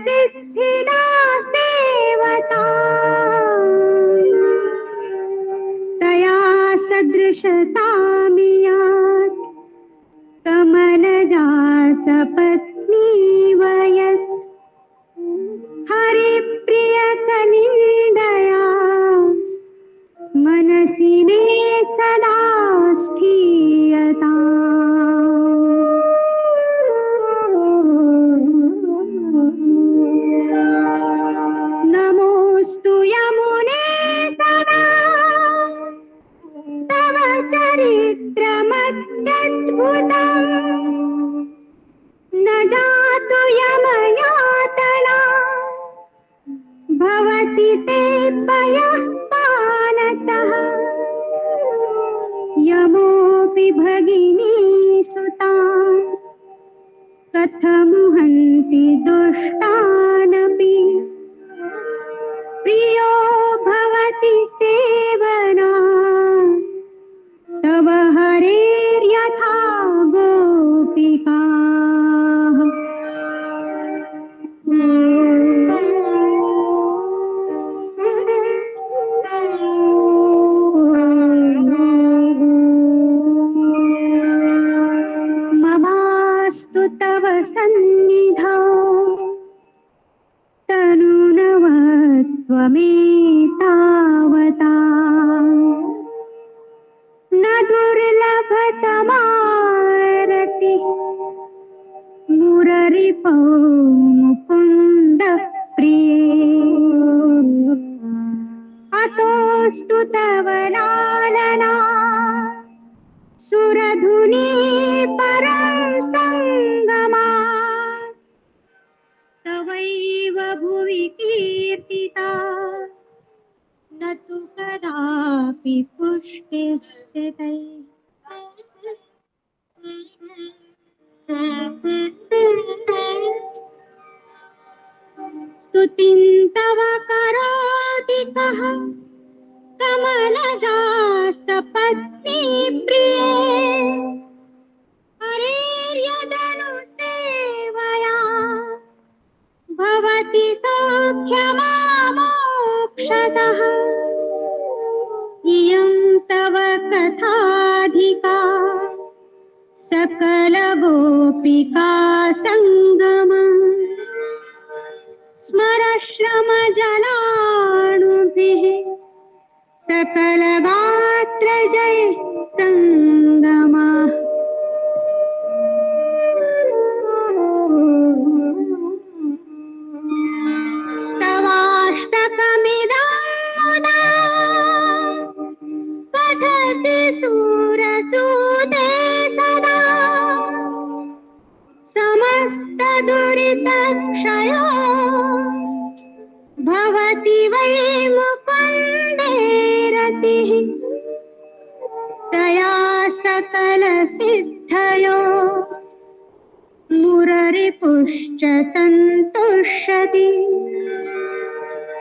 सिद्धिदा सेवता तया सदृशतामियात् कमलजा सपत्नी वयत् हरिप्रियकलिन्दया मनसि मे सदा स्थीयताम्। नमोऽस्तु यमुने सदा तव चरित्रमत्यद्भुतम् न जातु यमयातना भवति ते पयः पानतः यमोऽपि भगिनी सुतान् कथमुहन्ति दुष्टानपि प्रियो भवति सेवना तव हरेर्यथा गोपिकाः। ममास्तु तव सन्निधौ तनुनवत्वमेतावता न दुर्लभतमारतिः मुररिपौ मुकुन्दः प्रिये अतोऽस्तु तव लालना सुरधुनी परं सङ्गमा तवैव भुवि कीर्तिता न तु कदापि पुष्टिस्थितैः। स्तुतिं तव करोति कः कमलजा सपत्नी प्रिये हरेर्यदनुसेवया भवति सौख्यमामोक्षतः इयं तव कथाधिका सकलगोपिका सङ्गमम् स्मरश्रमजलाणुभिः सकलगात्रजय सङ्गमः। तवाष्टकमिदं मुदा पठति सूरसूते सदा समस्तदुरितक्षयो भवति वै मुकुन्दे रतिः तया सकलसिद्धयो मुररिपुश्च सन्तुष्यति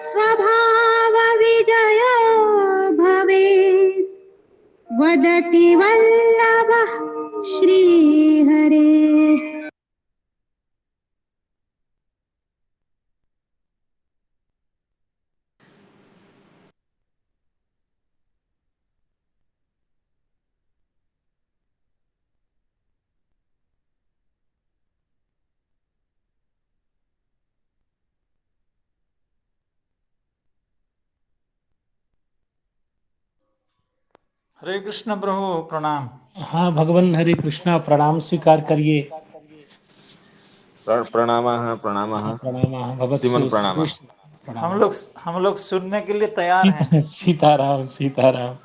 स्वभावविजयो भवेत् वदति वल्लभः श्रीहरेः। हरे कृष्ण प्रभु प्रणाम। हाँ भगवान हरे कृष्णा, प्रणाम स्वीकार करिए। प्रणामः प्रणामः प्रणाम श्रीमन भगवत्सु प्रणामः। श्रेष्ठ प्रणाम। हम लोग सुनने के लिए तैयार हैं। सीताराम सीताराम।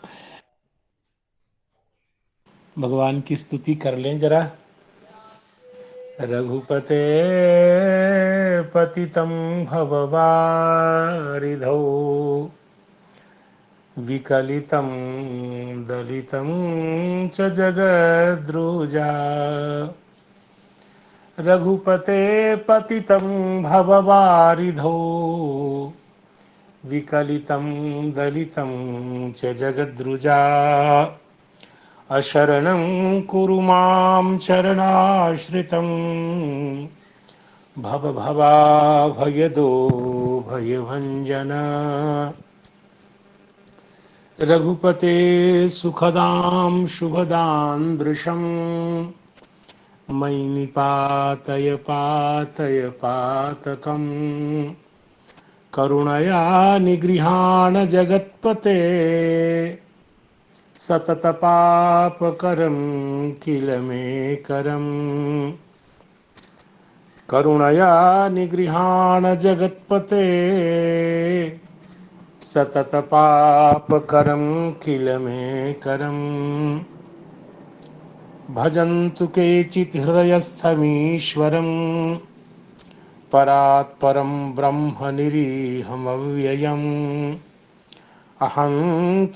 भगवान की स्तुति कर लें जरा। रघुपते पतितं भववारिधौ विकलितं दलितं च जगद्रुजा। रघुपते पतितं भववारिधौ विकलितं दलितं च जगद्रुजा। अशरणं कुरु मां शरणाश्रितं भव भवा भयदो भयभञ्जन रघुपते सुखदां शुभदां दृशं मयि निपातय पातय पातकम् करुणया निगृहाण जगत्पते सततपापकरं किल मे करम् करुणया निगृहाण जगत्पते सततपापकरं किल मे करम् भजन्तु केचित् हृदयस्थमीश्वरम् परात्परं ब्रह्म निरीहमव्ययम् अहं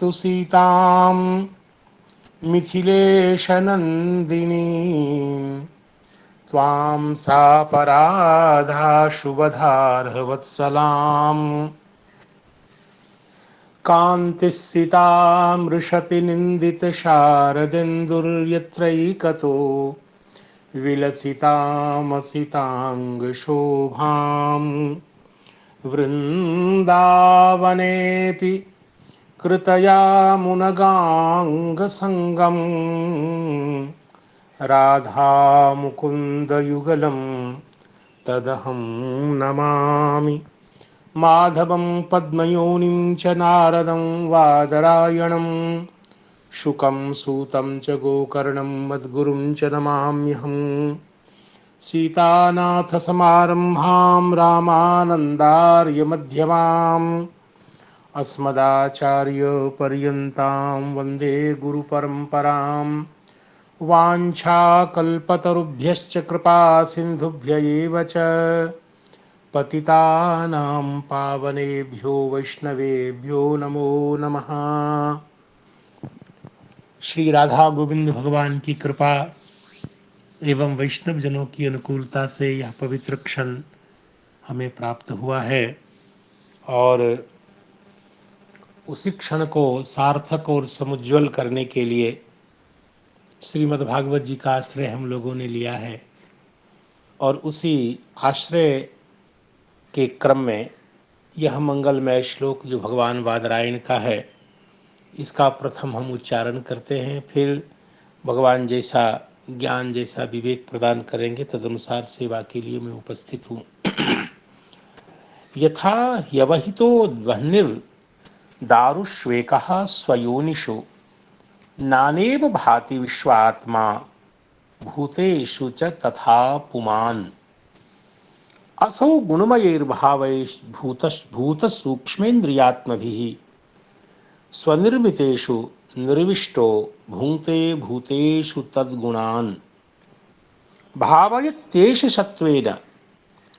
तु सीतां मिथिलेशनन्दिनीं त्वां सापराधा शुभधार्हवत्सलाम् कान्तिस्सितामृषति निन्दितशारदेन्दुर्यत्रैकतो विलसितामसिताङ्गशोभां वृन्दावनेऽपि कृतयामुनगाङ्गसङ्गं राधामुकुन्दयुगलं तदहं नमामि माधवं पद्मयोनिं च नारदं वादरायणं शुकं सूतं च गोकर्णं मद्गुरुं च नमाम्यहम् सीतानाथसमारम्भां रामानन्दार्यमध्यमाम् अस्मदाचार्यपर्यन्तां वन्दे गुरुपरम्पराम् वाञ्छाकल्पतरुभ्यश्च कृपासिन्धुभ्य एव च पतितानां पावनेभ्यो वैष्णवेभ्यो नमो नमः। श्री राधा गोविंद भगवान की कृपा एवं वैष्णव जनों की अनुकूलता से यह पवित्र क्षण हमें प्राप्त हुआ है और उसी क्षण को सार्थक और समुज्वल करने के लिए श्रीमद् भागवत जी का आश्रय हम लोगों ने लिया है और उसी आश्रय के क्रम में यह मंगलमय श्लोक जो भगवान वादरायण का है इसका प्रथम हम उच्चारण करते हैं, फिर भगवान जैसा ज्ञान जैसा विवेक प्रदान करेंगे तदनुसार सेवा के लिए मैं उपस्थित हूँ। यथा ह्यवहितो ध्वनिर्दारुष्वेकः स्वयोनिषु नानेव भाति विश्वात्मा भूतेषु च तथा पुमान् असौ गुणमयैर्भावैर्भूतसूक्ष्मेन्द्रियात्मभिः स्वनिर्मितेषु निर्विष्टो भुङ्क्ते भूतेषु तद्गुणान् भावयत्येष सत्त्वेन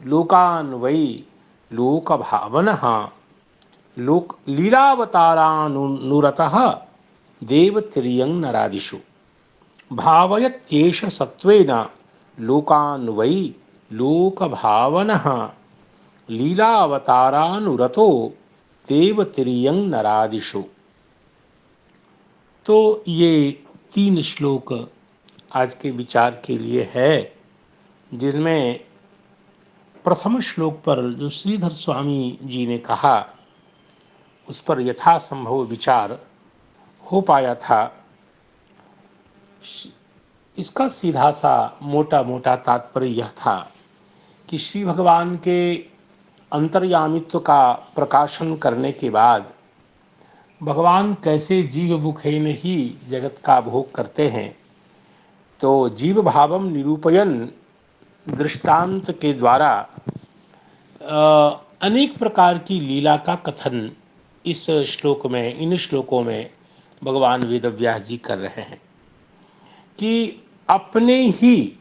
लोकान् वै लोकभावनः लीलावतारानुरतः देवतिर्यं नरादिषु भावयत्येष सत्त्वेन लोकान् वै लोकभावनः लीलावतारानुरतो देवतिर्यं नरादिषु। तो ये 3 श्लोक आज के विचार के लिए है, जिनमें प्रथम श्लोक पर जो श्रीधर स्वामी जी ने कहा उस पर यथासंभव विचार हो पाया था। इसका सीधा सा मोटा मोटा तात्पर्य यह था कि श्री भगवान के अंतर्यामित्व का प्रकाशन करने के बाद भगवान कैसे जीव मुखेन ही जगत का भोग करते हैं, तो जीव भावम निरूपयन दृष्टांत के द्वारा अनेक प्रकार की लीला का कथन इस श्लोक में, इन श्लोकों में भगवान वेदव्यास जी कर रहे हैं कि अपने ही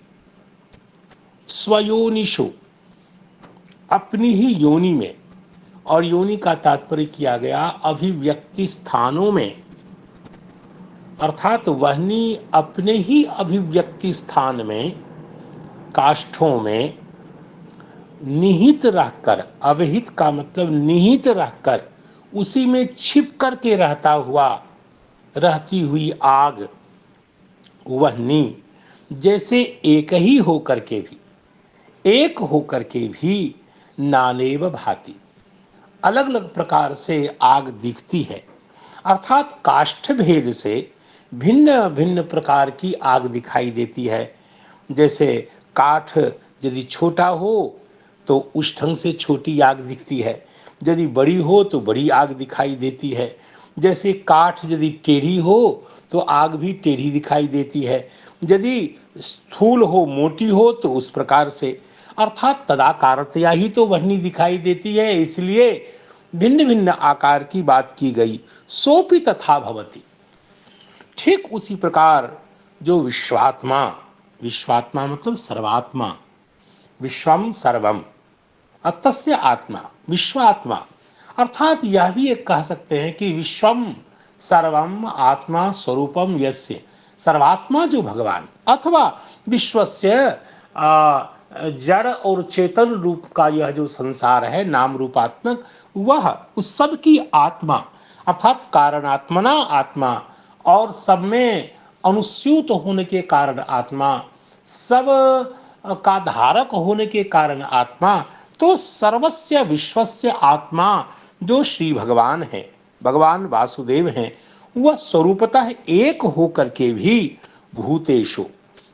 स्वयोनिषु, अपनी ही योनि में, और योनि का तात्पर्य किया गया अभिव्यक्ति स्थानों में, अर्थात वहनी अपने ही अभिव्यक्ति स्थान में, काष्ठों में निहित रहकर, अवहित का मतलब निहित रहकर, उसी में छिप करके रहती हुई आग, वहनी जैसे एक ही होकर के भी एक होकर के भी नानेव भाति, अलग अलग प्रकार से आग दिखती है। अर्थात काष्ठ भेद से भिन्न भिन्न प्रकार की आग दिखाई देती है। जैसे काठ यदि छोटा हो तो उस ढंग से छोटी आग दिखती है, यदि बड़ी हो तो बड़ी आग दिखाई देती है। जैसे काठ यदि टेढ़ी हो तो आग भी टेढ़ी दिखाई देती है, यदि स्थूल हो मोटी हो तो उस प्रकार से, अर्थात तदाकारतया ही तो वहनी दिखाई देती है। इसलिए भिन्न भिन्न आकार की बात की गई। सोपि तथा भवति, ठीक उसी प्रकार जो विश्वात्मा, विश्वात्मा मतलब सर्वात्मा, विश्वम सर्वम अतस्य आत्मा, विश्वात्मा, अर्थात यह भी एक कह सकते हैं कि विश्वम सर्वम आत्मा स्वरूपम यस्य, सर्वात्मा जो भगवान, अथवा विश्वस्य जड़ और चेतन रूप का यह जो संसार है नाम रूपात्मक, वह उस सब की आत्मा, अर्थात कारणात्मना आत्मा, और सब में अनुस्यूत होने के कारण आत्मा, सब का धारक होने के कारण आत्मा, तो सर्वस्य विश्वस्य आत्मा जो श्री भगवान है, भगवान वासुदेव हैं, वह स्वरूपतः एक होकर के भी भूतेषु,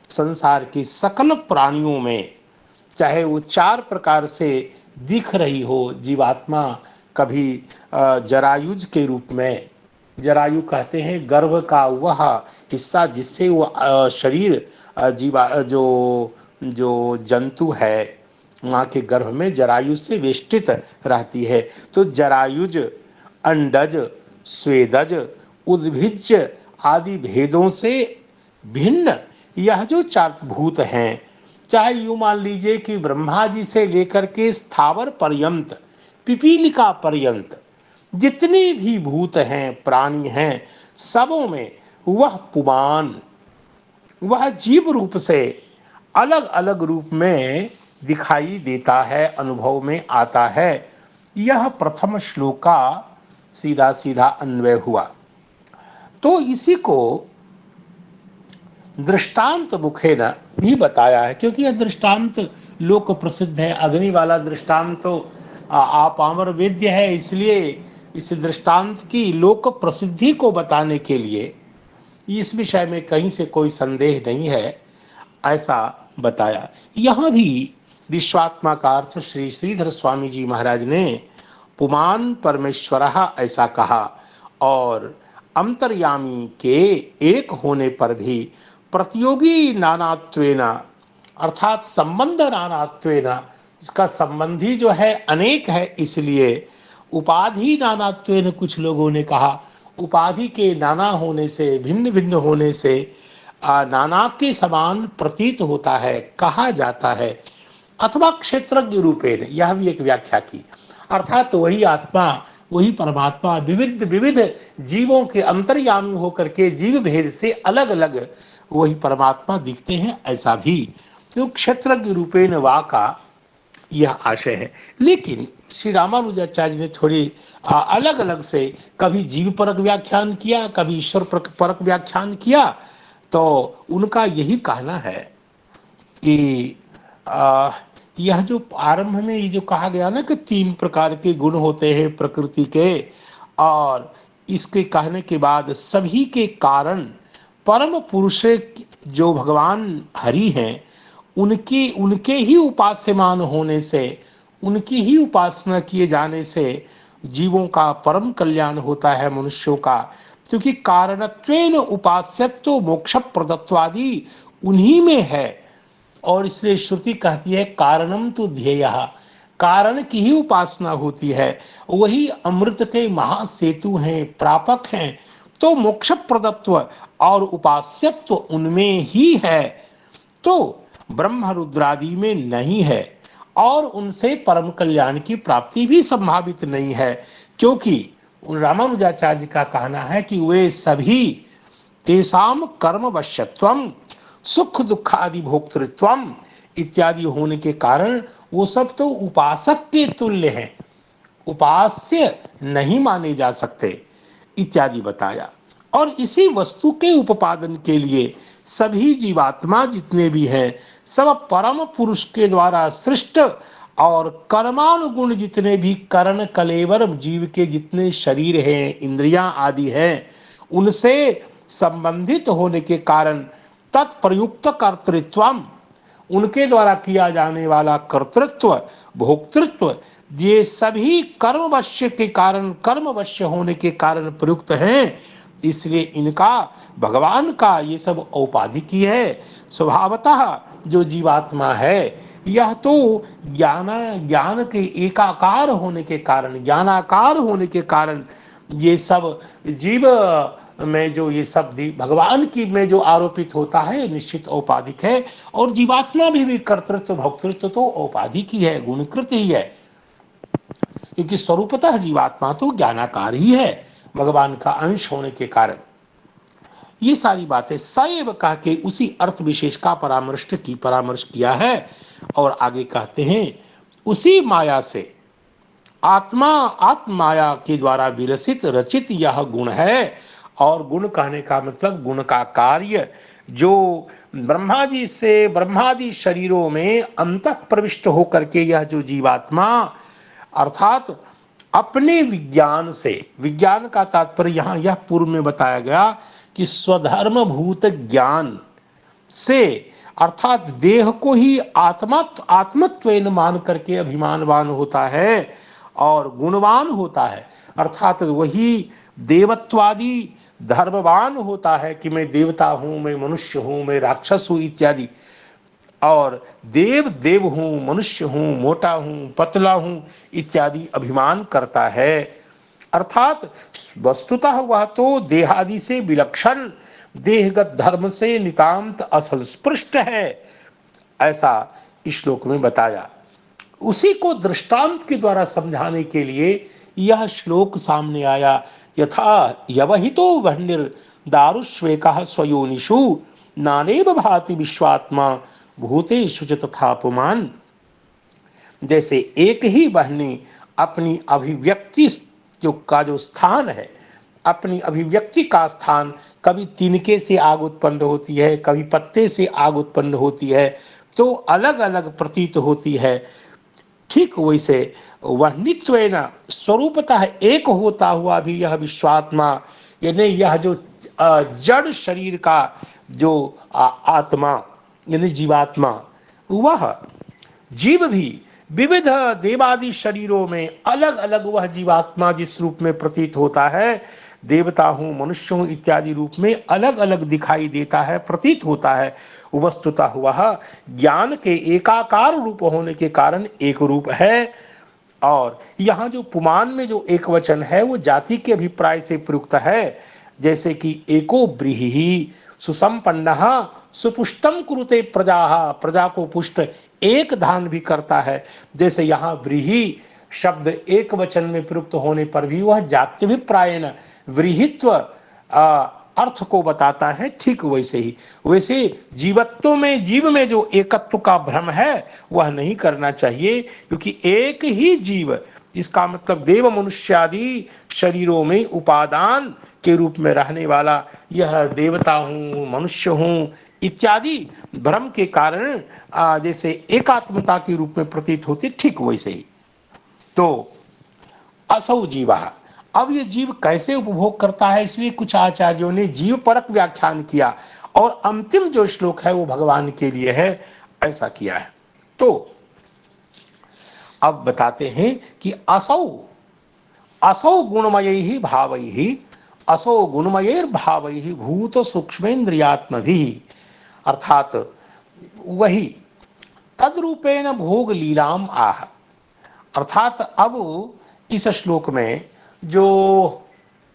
संसार के सकल प्राणियों में, चाहे वो चार प्रकार से दिख रही हो जीवात्मा, कभी जरायुज के रूप में, जरायु कहते हैं गर्भ का वह हिस्सा जिससे वो शरीर जीवा जो जंतु है माँ के गर्भ में जरायु से वेष्टित रहती है। तो जरायुज, अंडज, स्वेदज, उद्भिज आदि भेदों से भिन्न यह जो चार भूत हैं, चाहे यूं मान लीजिए कि ब्रह्मा जी से लेकर के स्थावर पर्यंत, पिपीलिका पर्यंत जितने भी भूत हैं, प्राणी हैं, सबों में वह पुमान, वह जीव रूप से अलग अलग रूप में दिखाई देता है, अनुभव में आता है। यह प्रथम श्लोक का सीधा सीधा अन्वय हुआ। तो इसी को दृष्टांत मुखेन भी बताया है, क्योंकि यह दृष्टांत लोक प्रसिद्ध है। अग्नि वाला दृष्टांत तो आपामर वेद्य है, इसलिए इस दृष्टांत की लोक प्रसिद्धि को बताने के लिए इस विषय में कहीं से कोई संदेह नहीं है, ऐसा बताया। यहाँ भी विश्वात्मा का अर्थ श्री श्रीधर स्वामी जी महाराज ने पुमान परमेश्वरः ऐसा कहा, और अंतर्यामी के एक होने पर भी प्रतियोगी नानात्वेन, अर्थात संबंध नानात्वेन, इसका संबंधी जो है अनेक है, इसलिए उपाधि नानात्वेन कुछ लोगों ने कहा, उपाधि के नाना होने से, भिन्न भिन्न होने से नाना के समान प्रतीत होता है, कहा जाता है। अथवा क्षेत्रज्ञ रूपेण, यह भी एक व्याख्या की, अर्थात वही आत्मा, वही परमात्मा विविध विविध जीवों के अंतर्यामी होकर के जीव भेद से अलग अलग वही परमात्मा दिखते हैं, ऐसा भी तो क्षेत्रज्ञ रूपेण वा का यह आशय है। लेकिन श्री रामानुजाचार्य ने थोड़ी अलग अलग से, कभी जीव परक व्याख्यान किया, कभी ईश्वर परक व्याख्यान किया। तो उनका यही कहना है कि यह जो आरंभ में ये जो कहा गया ना कि 3 प्रकार के गुण होते हैं प्रकृति के, और इसके कहने के बाद सभी के कारण परम पुरुष जो भगवान हरि हैं, उनके ही उपास्यमान होने से, उनकी ही उपासना किए जाने से जीवों का परम कल्याण होता है, मनुष्यों का। क्योंकि कारणत्वेन उपास्यत्व मोक्ष प्रदत्वादि उन्हीं में है, और इसलिए श्रुति कहती है कारणम तो ध्येयः, कारण की ही उपासना होती है, वही अमृत के महासेतु हैं, प्रापक हैं। तो मोक्ष प्रदत्व और उपास्यत्व उनमें ही है, तो ब्रह्म रुद्रादि में नहीं है, और उनसे परम कल्याण की प्राप्ति भी संभावित नहीं है। क्योंकि रामानुजाचार्य का कहना है कि वे सभी तेसाम कर्म वश्यत्वम सुख दुख आदि भोक्तृत्वम इत्यादि होने के कारण वो सब तो उपासक के तुल्य हैं, उपास्य नहीं माने जा सकते इत्यादि बताया। और इसी वस्तु के उपादन के लिए सभी जीवात्मा जितने भी हैं सब परम पुरुष के द्वारा सृष्ट और कर्मानुगुण जितने भी करण कलेवर जीव के जितने शरीर हैं, इंद्रियां आदि हैं, उनसे संबंधित होने के कारण तत्प्रयुक्त कर्तृत्वम, उनके द्वारा किया जाने वाला कर्तृत्व, भोक्तृत्व, ये सभी कर्मवश्य के कारण, कर्मवश्य होने के कारण प्रयुक्त हैं। इसलिए इनका, भगवान का ये सब औपाधिकी है। स्वभावतः जो जीवात्मा है यह तो ज्ञान के एकाकार होने के कारण, ज्ञानाकार होने के कारण ये सब जीव में जो ये सब भगवान की में जो आरोपित होता है निश्चित औपाधिक है। और जीवात्मा भी कर्तृत्व भोक्तृत्व तो औपाधिक ही है, गुणकृत ही है, क्योंकि स्वरूपतः जीवात्मा तो ज्ञानाकार ही है भगवान का अंश होने के कारण। ये सारी बातें सैव कह के उसी अर्थ विशेष का परामर्श किया है। और आगे कहते हैं उसी माया से, आत्मा आत्म माया के द्वारा विरसित रचित यह गुण है। और गुण कहने का मतलब गुण का कार्य, जो ब्रह्मा जी से ब्रह्मादि शरीरों में अंतः प्रविष्ट होकर के यह जो जीवात्मा अर्थात अपने विज्ञान से, विज्ञान का तात्पर्य यहाँ यह पूर्व में बताया गया कि स्वधर्म भूत ज्ञान से, अर्थात देह को ही आत्मत्वेन मान करके अभिमानवान होता है और गुणवान होता है, अर्थात वही देवत्वादि धर्मवान होता है कि मैं देवता हूं, मैं मनुष्य हूं, मैं राक्षस हूं इत्यादि, और देव हूं, मनुष्य हूं, मोटा हूं, पतला हूं इत्यादि अभिमान करता है। अर्थात वस्तुतः वह तो देहादि से विलक्षण, देहगत धर्म से नितांत असंस्पृष्ट है, ऐसा इस श्लोक में बताया। उसी को दृष्टांत के द्वारा समझाने के लिए यह श्लोक सामने आया। यथा यवहितो वह्निर दारुष्वेकः स्वयोनिषु नानेव भाति विश्वात्मा भूतेषु च तथा पुमान। जैसे एक ही वह्नि अपनी अभिव्यक्ति जो स्थान है, अपनी अभिव्यक्ति का स्थान, कभी तिनके से आग उत्पन्न होती है, कभी पत्ते से आग उत्पन्न होती है, तो अलग अलग प्रतीत होती है। ठीक वैसे वह्नित्वेन स्वरूपतः एक होता हुआ भी यह विश्वात्मा, यानी यह जो जड़ शरीर का जो आत्मा यानी जीवात्मा, वह जीव भी विविध देवादि शरीरों में अलग अलग वह जीवात्मा जिस रूप में प्रतीत होता है, देवता हूं, मनुष्य हूं इत्यादि रूप में अलग अलग दिखाई देता है, प्रतीत होता है। वस्तुतः वह ज्ञान के एकाकार रूप होने के कारण एक रूप है। और यहाँ जो पुमान में जो एक वचन है वो जाति के अभिप्राय से प्रयुक्त है। जैसे कि एको ब्रीहि सुसंपन्नः सुपुष्टम कुरुते प्रजा, प्रजा को पुष्ट एक धान भी करता है। जैसे यहाँ व्रीहि शब्द एक वचन में प्रयुक्त होने पर भी वह जात्यभिप्रायण व्रीहित्व अर्थ को बताता है। ठीक वैसे ही, वैसे जीवत्व में, जीव में जो एकत्व का भ्रम है वह नहीं करना चाहिए, क्योंकि एक ही जीव, इसका मतलब देव मनुष्य आदि शरीरों में उपादान के रूप में रहने वाला यह देवता हूं, मनुष्य हूं इत्यादि भ्रम के कारण जैसे एकात्मता के रूप में प्रतीत होती, ठीक वैसे ही। तो असौ जीवा, अब ये जीव कैसे उपभोग करता है, इसलिए कुछ आचार्यों ने जीव परक व्याख्यान किया और अंतिम जो श्लोक है वो भगवान के लिए है, ऐसा किया है। तो अब बताते हैं कि असौ गुणमयैहि भावैहि, असौ गुणमयैर भावैहि भूत सूक्ष्मेन्द्रियात्मभिः, अर्थात वही तद्रूपेण भोग लीलाम आह। अर्थात अब इस श्लोक में जो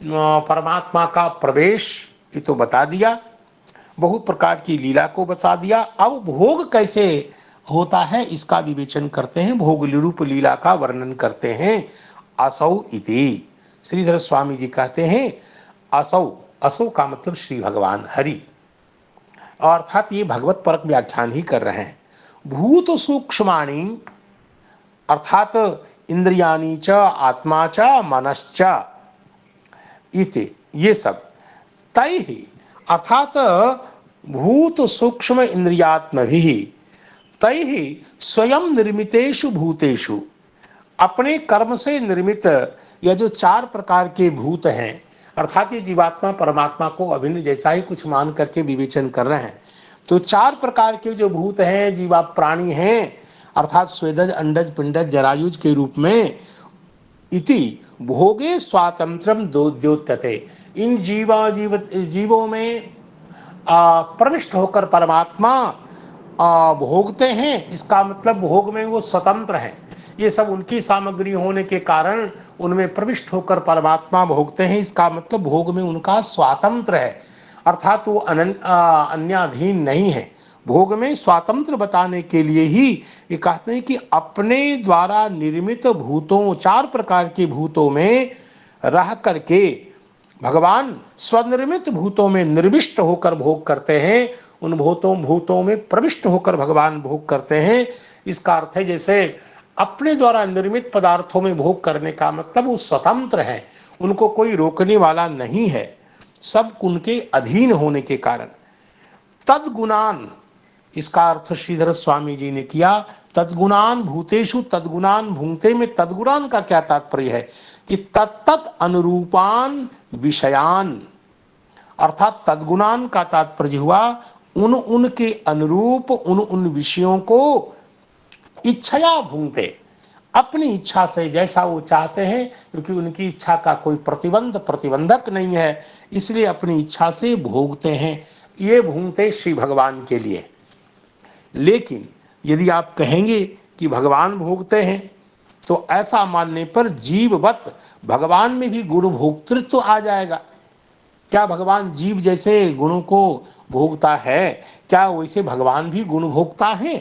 परमात्मा का प्रवेश ये तो बता दिया, बहुत प्रकार की लीला को बता दिया। अब भोग कैसे होता है इसका विवेचन करते हैं, भोग रूप लीला का वर्णन करते हैं। असौ इति श्रीधर स्वामी जी कहते हैं असौ, असौ का मतलब श्री भगवान हरि, अर्थात ये भगवत परक व्याख्यान ही कर रहे हैं। भूत सूक्ष्माणि अर्थात इंद्रियाणी च आत्मा च मनश्च इति, ये सब तय ही, अर्थात भूत सूक्ष्म इंद्रियात्मभिः तैः स्वयं निर्मितेषु भूतेषु, अपने कर्म से निर्मित यह जो चार प्रकार के भूत हैं, अर्थात ये जीवात्मा परमात्मा को अभिन्न जैसा ही कुछ मान करके विवेचन कर रहे हैं। तो चार प्रकार के जो भूत हैं, जीवा प्राणी हैं, अर्थात स्वेदज अंडज पिंडज जरायुज के रूप में, इति भोगे स्वातंत्रम द्योत्यते, इन जीवों में प्रविष्ट होकर परमात्मा भोगते हैं। इसका मतलब भोग में वो स्वतंत्र हैं, ये सब उनकी सामग्री होने के कारण उनमें प्रविष्ट होकर परमात्मा भोगते हैं। इसका मतलब भोग में उनका स्वातंत्र है, अर्थात वो अन्याधीन नहीं है। भोग में स्वातंत्र बताने के लिए ही ये कहते हैं कि अपने द्वारा निर्मित भूतों, चार प्रकार के भूतों में रह करके भगवान स्वनिर्मित भूतों में निर्विष्ट होकर भोग करते हैं। उन भूतों में प्रविष्ट होकर भगवान भोग करते हैं। इसका अर्थ है जैसे अपने द्वारा निर्मित पदार्थों में भोग करने का मतलब वो स्वतंत्र है, उनको कोई रोकने वाला नहीं है, सब उनके अधीन होने के कारण। तद्गुणान, इसका अर्थ श्रीधर स्वामी जी ने किया, तद्गुणान भूतेषु तद्गुणान भुंक्ते में तद्गुणान का क्या तात्पर्य है कि तत्त अनुरूपान विषयान, अर्थात तद्गुणान का तात्पर्य हुआ उनके अनुरूप उन विषयों को इच्छया भूंगते, अपनी इच्छा से जैसा वो चाहते हैं, क्योंकि उनकी इच्छा का कोई प्रतिबंधक नहीं है, इसलिए अपनी इच्छा से भोगते हैं। ये भूंगते श्री भगवान के लिए। लेकिन यदि आप कहेंगे कि भगवान भोगते हैं, तो ऐसा मानने पर जीववत भगवान में भी गुण भोक्तृत्व आ जाएगा। क्या भगवान जीव जैसे गुणों को भोगता है, क्या वैसे भगवान भी गुण भोगता है?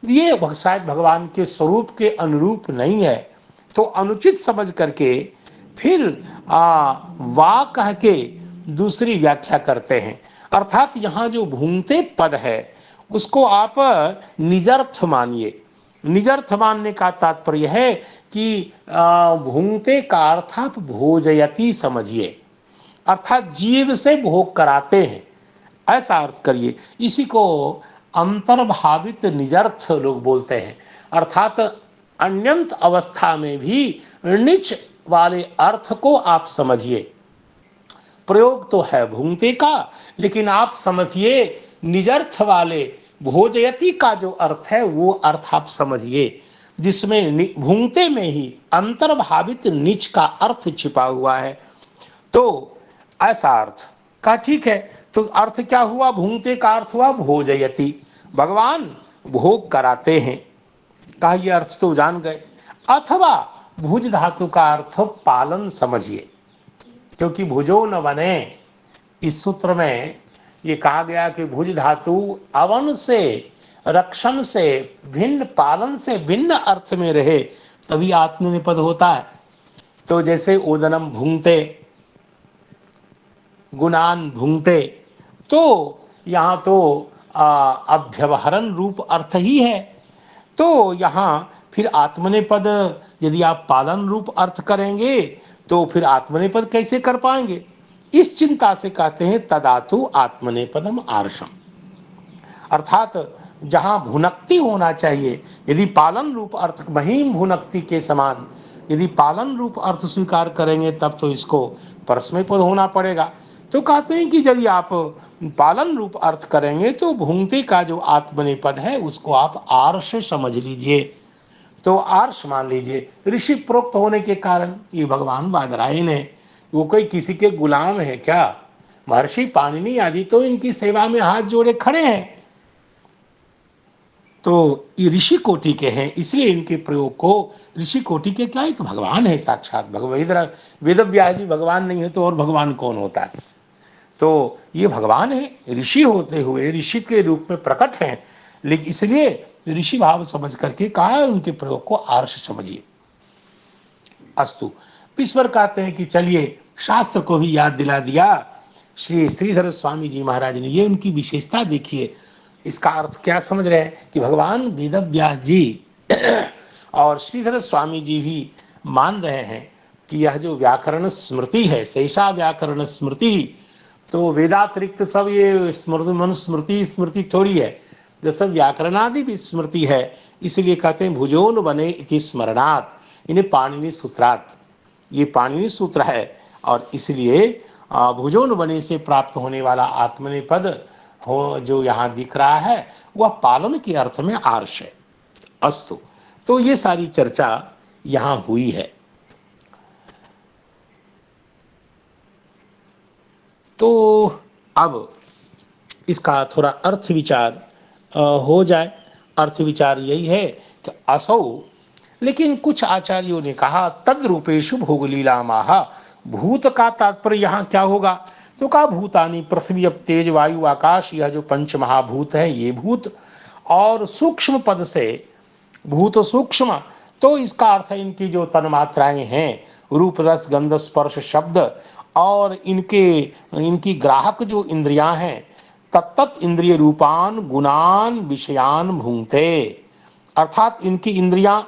ये शायद भगवान के स्वरूप के अनुरूप नहीं है। तो अनुचित समझ करके फिर वा कह के दूसरी व्याख्या करते हैं, अर्थात यहाँ जो भूंगते पद है उसको आप निजर्थ मानिए। निजर्थ मानने का तात्पर्य है कि भूंगते का अर्थ आप भोजयति समझिए, अर्थात जीव से भोग कराते हैं, ऐसा अर्थ करिए। इसी को अंतर्भावित निजर्थ लोग बोलते हैं, अर्थात अन्यंत अवस्था में भी नीच वाले अर्थ को आप समझिए। प्रयोग तो है भूंगते का, लेकिन आप समझिए निजर्थ वाले भोजयति का जो अर्थ है वो अर्थ आप समझिए, जिसमें भूंगते में ही अंतर्भावित नीच का अर्थ छिपा हुआ है। तो ऐसा अर्थ का ठीक है। तो अर्थ क्या हुआ? भूंगते का अर्थ हुआ भोजयति, भगवान भोग कराते हैं, कहा ये अर्थ तो जान गए। अथवा भुज धातु का अर्थ पालन समझिए, क्योंकि भुजो न बने, इस सूत्र में ये कहा गया कि भुज धातु अवन से, रक्षण से भिन्न, पालन से भिन्न अर्थ में रहे तभी आत्मनिपद होता है। तो जैसे ओदनम भूंगते, गुणान भूंगते, तो यहाँ तो अभ्यवहरण रूप अर्थ ही है। तो यहाँ फिर आत्मनेपद यदि आप पालन रूप अर्थ करेंगे तो फिर आत्मनेपद कैसे कर पाएंगे? इस चिंता से कहते हैं तदातु आत्मनेपदम आर्षम, अर्थात जहाँ भुनक्ति होना चाहिए, यदि पालन रूप अर्थ महिम भुनक्ति के समान यदि पालन रूप अर्थ स्वीकार करेंगे तब तो इसको परस्मैपद होना पड़ेगा। तो कहते हैं कि यदि आप पालन रूप अर्थ करेंगे तो भूंगते का जो आत्मनेपद है उसको आप आर्ष समझ लीजिए, तो आर्ष मान लीजिए। ऋषि प्रोक्त होने के कारण ये भगवान बादरायण है, वो कोई किसी के गुलाम है क्या? महर्षि पाणिनि आदि तो इनकी सेवा में हाथ जोड़े खड़े हैं, तो ये ऋषि कोटि के हैं, इसलिए इनके प्रयोग को ऋषि कोटि के क्या, एक भगवान है साक्षात। वेद व्यास जी भगवान नहीं है तो और भगवान कौन होता है? तो ये भगवान है, ऋषि होते हुए ऋषि के रूप में प्रकट हैं, लेकिन इसलिए ऋषि भाव समझ करके कहा है उनके प्रयोग को आर्ष समझिए। अस्तु, ईश्वर कहते हैं कि चलिए शास्त्र को भी याद दिला दिया श्री श्रीधर स्वामी जी महाराज ने। ये उनकी विशेषता देखिए। इसका अर्थ क्या समझ रहे हैं कि भगवान वेद व्यास जी और श्रीधर स्वामी जी भी मान रहे हैं कि यह जो व्याकरण स्मृति है, शेषा व्याकरण स्मृति, तो वेदातिरिक्त सब ये स्मृति मनुस्मृति स्मृति थोड़ी है, जो सब व्याकरणादि भी स्मृति है। इसलिए कहते हैं भुजोन बने इति स्मरणात्, इन्हें पाणिनि सूत्रात्, ये पाणिनि सूत्र है। और इसलिए भुजोन बने से प्राप्त होने वाला आत्मनेपद हो जो यहाँ दिख रहा है वह पालन के अर्थ में आर्ष है। अस्तु, तो ये सारी चर्चा यहाँ हुई है। तो अब इसका थोड़ा अर्थ विचार हो जाए। अर्थ विचार यही है कि असौ, लेकिन कुछ आचार्यों ने कहा तद रूपेशु भोग लीला माहा, भूत का तात्पर्य यहाँ क्या होगा? तो कहा भूतानी पृथ्वी अब तेज वायु आकाश, यह जो पंच महाभूत है ये भूत, और सूक्ष्म पद से भूत सूक्ष्म, तो इसका अर्थ है इनकी जो तन्मात्राएं हैं, रूप रस गंध स्पर्श शब्द, और इनकी ग्राहक जो इंद्रियां हैं, तत्त इंद्रिय रूपान गुणान विषयान भूंगते, अर्थात इनकी इंद्रियां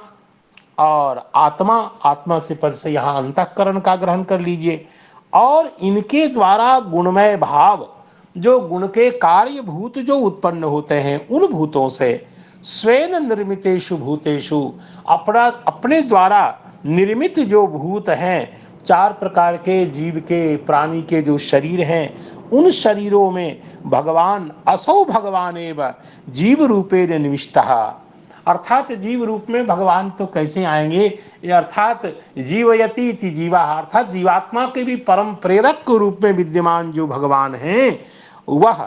और आत्मा, आत्मा से पद से यहाँ अंतःकरण का ग्रहण कर लीजिए, और इनके द्वारा गुणमय भाव, जो गुण के कार्यभूत जो उत्पन्न होते हैं उन भूतों से, स्वेन निर्मितेषु भूतेषु, अपने द्वारा निर्मित जो भूत हैं, चार प्रकार के जीव के प्राणी के जो शरीर हैं, उन शरीरों में भगवान असौ भगवान एव जीव रूपेण निविष्टः, अर्थात जीव रूप में भगवान तो कैसे आएंगे, ये अर्थात जीवयति इति जीवा, अर्थात जीवात्मा के भी परम प्रेरक के रूप में विद्यमान जो भगवान हैं वह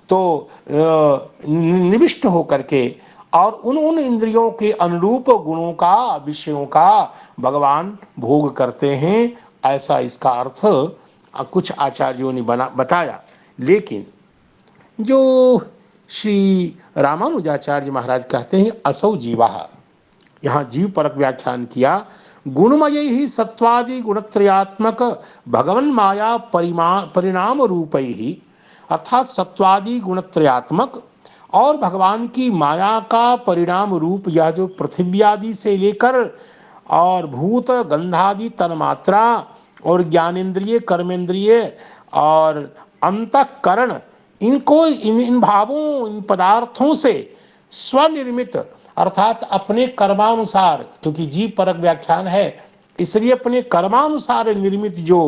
तो निविष्ट होकर के और उन इंद्रियों के अनुरूप गुणों का विषयों का भगवान भोग करते हैं, ऐसा इसका अर्थ कुछ आचार्यों ने बताया। लेकिन जो श्री रामानुजाचार्य महाराज कहते हैं असौ जीवा, यहाँ जीव परक व्याख्यान किया, गुणमय ही सत्वादि गुणत्रयात्मक भगवन माया परिणाम रूप ही, अर्थात सत्वादि गुणत्रयात्मक और भगवान की माया का परिणाम रूप यह जो पृथ्वी आदि से लेकर और भूत गंधादि तन्मात्रा और ज्ञानेन्द्रिय कर्मेंद्रिय और अंतःकरण, इनको इन भावों इन पदार्थों से स्वनिर्मित, अर्थात अपने कर्मानुसार, क्योंकि जीव परक व्याख्यान है इसलिए अपने कर्मानुसार निर्मित जो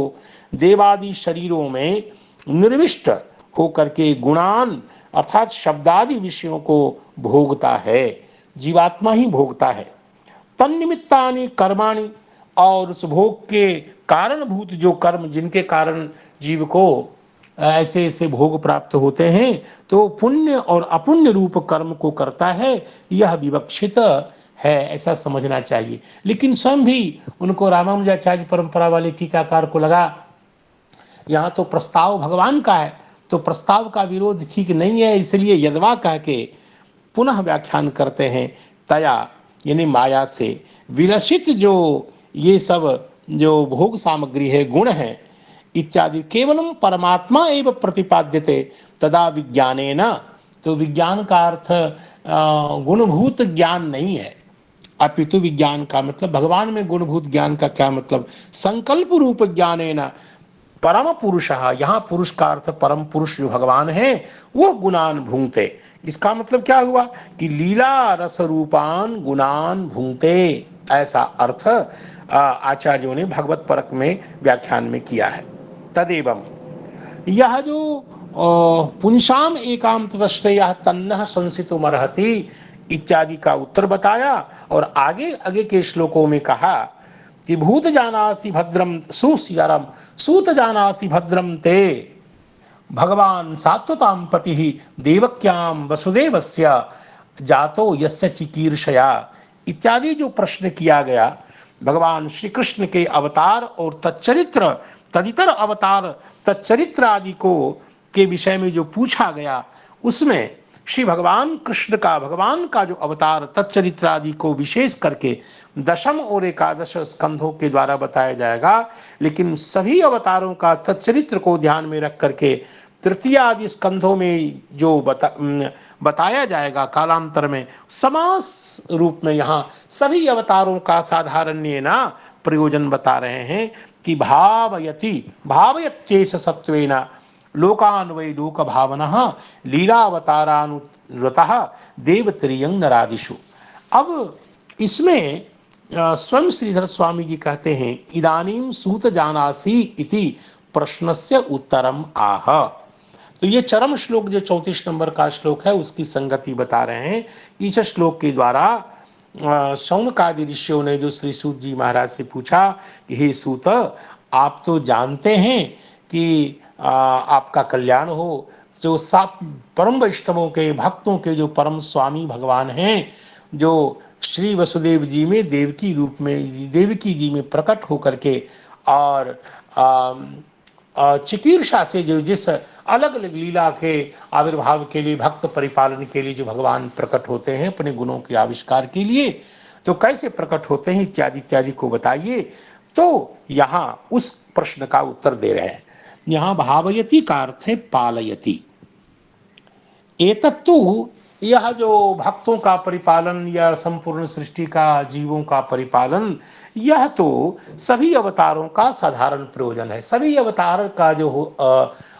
देवादि शरीरों में निर्विष्ट होकर के गुणान अर्थात शब्दादि विषयों को भोगता है, जीवात्मा ही भोगता है। तन्निमित्तानि कर्माणि, और उस भोग के कारणभूत जो कर्म जिनके कारण जीव को ऐसे ऐसे भोग प्राप्त होते हैं, तो पुण्य और अपुण्य रूप कर्म को करता है, यह विवक्षित है, ऐसा समझना चाहिए। लेकिन स्वयं भी उनको रामानुजाचार्य परंपरा वाले टीकाकार को लगा यहाँ तो प्रस्ताव भगवान का है, तो प्रस्ताव का विरोध ठीक नहीं है, इसलिए यदवा कह के पुनः व्याख्यान करते हैं, तया यानी माया से विलसित जो ये सब जो भोग सामग्री है, गुण है इत्यादि, केवलम परमात्मा एवं प्रतिपाद्यते तदा विज्ञानेन, तो विज्ञान का अर्थ गुणभूत ज्ञान नहीं है, अपितु विज्ञान का मतलब भगवान में गुणभूत ज्ञान का क्या मतलब, संकल्प रूप ज्ञानेन परम पुरुष, यहाँ पुरुष का अर्थ परम पुरुष जो भगवान है वो गुणान भूंगते। इसका मतलब क्या हुआ कि लीला रस रूपान गुणान भूंगते, ऐसा अर्थ आचार्यों ने भगवत परक में व्याख्यान में किया है। तदेवं यह जो पुंसाम एकांत तश्रेयः तन्नः संसितुमर्हति इत्यादि का उत्तर बताया, और आगे के श्लोकों में कहा कि भूत जानासि भद्रम सुसियरम सूत जानासि भद्रम ते भगवान सात्वतां पतिः देवक्यां वसुदेवस्य जातो यस्य चिकीर्षया इत्यादि जो प्रश्न किया गया भगवान श्री कृष्ण के अवतार और तच्चरित्र तदितर अवतार तच्चरित्र आदि को के विषय में जो पूछा गया, उसमें श्री भगवान कृष्ण का भगवान का जो अवतार तच्चरित्र आदि को विशेष करके दशम और एकादश स्कंधों के द्वारा बताया जाएगा, लेकिन सभी अवतारों का तच्चरित्र को ध्यान में रख करके तृतीय आदि स्कंधों में जो बताया जाएगा कालांतर में, समास रूप में यहाँ सभी अवतारों का साधारण्य ना प्रयोजन बता रहे हैं कि भावयति भावयत्येष सत्वेन, लोकान वै लोक भावनः लीलावतारानुरतः देव त्रियंग नरादिषु। अब इसमें स्वयं श्रीधर स्वामी जी कहते हैं, इदानीम सूत जानासी इति प्रश्नस्य उत्तरम आह। तो ये चरम श्लोक जो 34 नंबर का श्लोक है उसकी संगति बता रहे हैं। इस श्लोक के द्वारा शौनकादि ऋषियों ने जो श्री सूत जी महाराज से पूछा कि हे सूत, आप तो जानते हैं कि आपका कल्याण हो, जो सात परम वैष्णवों के भक्तों के जो परम स्वामी भगवान हैं, जो श्री वसुदेव जी में देवकी रूप में, देवकी जी में प्रकट होकर के और चिकीर्षा से जो जिस अलग अलग लीला के आविर्भाव के लिए, भक्त परिपालन के लिए जो भगवान प्रकट होते हैं अपने गुणों के आविष्कार के लिए, तो कैसे प्रकट होते हैं इत्यादि इत्यादि को बताइए। तो यहाँ उस प्रश्न का उत्तर दे रहे हैं। यहाँ भावयति का अर्थ है पालयति। एतत्तु, यह जो भक्तों का परिपालन या संपूर्ण सृष्टि का, जीवों का परिपालन, यह तो सभी अवतारों का साधारण प्रयोजन है। सभी अवतार का जो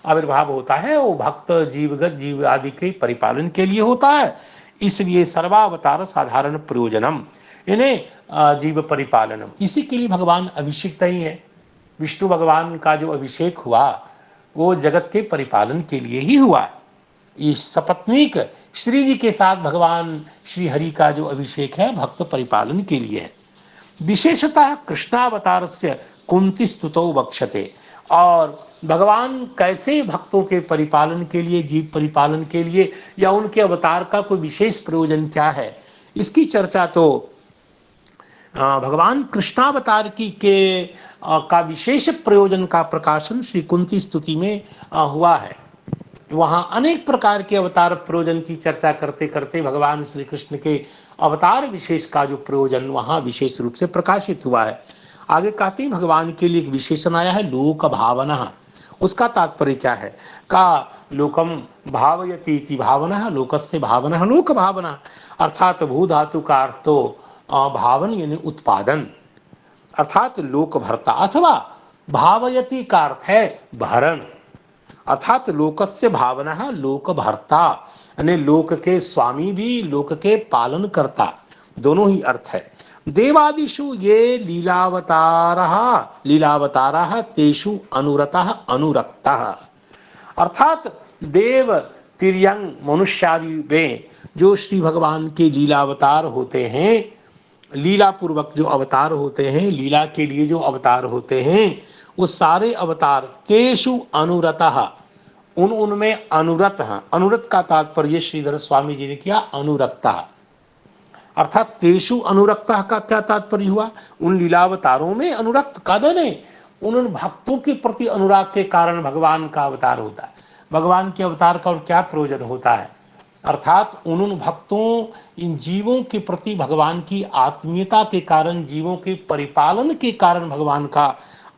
आविर्भाव होता है वो भक्त जीवगत जीव आदि के परिपालन के लिए होता है। इसलिए सर्वावतार साधारण प्रयोजनम, इन्हें जीव परिपालनम, इसी के लिए भगवान अभिषिक्त ही है। विष्णु भगवान का जो अभिषेक हुआ वो जगत के परिपालन के लिए ही हुआ। इस सपत्नीक श्री जी के साथ भगवान श्री हरि का जो अभिषेक है भक्त परिपालन के लिए है। विशेषतः कृष्णावतार से कुंती स्तुतो वक्षते, और भगवान कैसे भक्तों के परिपालन के लिए, जीव परिपालन के लिए, या उनके अवतार का कोई विशेष प्रयोजन क्या है, इसकी चर्चा तो भगवान कृष्णावतार की का विशेष प्रयोजन का प्रकाशन श्री कुंती स्तुति में हुआ है। वहां अनेक प्रकार के अवतार प्रयोजन की चर्चा करते करते भगवान श्री कृष्ण के अवतार विशेष का जो प्रयोजन वहां विशेष रूप से प्रकाशित हुआ है। आगे कहते हैं भगवान के लिए एक विशेषण आया है लोक भावना। उसका तात्पर्य क्या है? का लोकम भावयति इति भावना, लोकस्य भावना लोक भावना, अर्थात भू धातु का अर्थ तो भावन यानी उत्पादन, अर्थात लोक भरता, अथवा भावयति का अर्थ है भरण, अर्थात लोकस्य भावना लोक भरता, यानी लोक के स्वामी भी लोक के पालन करता, दोनों ही अर्थ है। देवादिषु ये लीलावतारः तेषु अनुरतः अनुरक्तः, अर्थात देव तिर्यंग मनुष्यादि में जो श्री भगवान के लीलावतार होते हैं, लीला पूर्वक जो अवतार होते हैं, लीला के लिए जो अवतार होते हैं, वो सारे अवतार तेषु अनुरतः, उनमें अनुरत है। अनुरत का तात्पर्य श्रीधर स्वामी जी ने किया अनुरक्तः, अर्थात तेषु अनुरक्तः का क्या तात्पर्य हुआ? उन लीलावतारों में अनुरक्त का ने उन भक्तों के प्रति अनुराग के कारण भगवान का अवतार होता है। भगवान के अवतार का और क्या प्रयोजन होता है? अर्थात उन भक्तों, इन जीवों के प्रति भगवान की आत्मीयता के कारण, जीवों के परिपालन के कारण भगवान का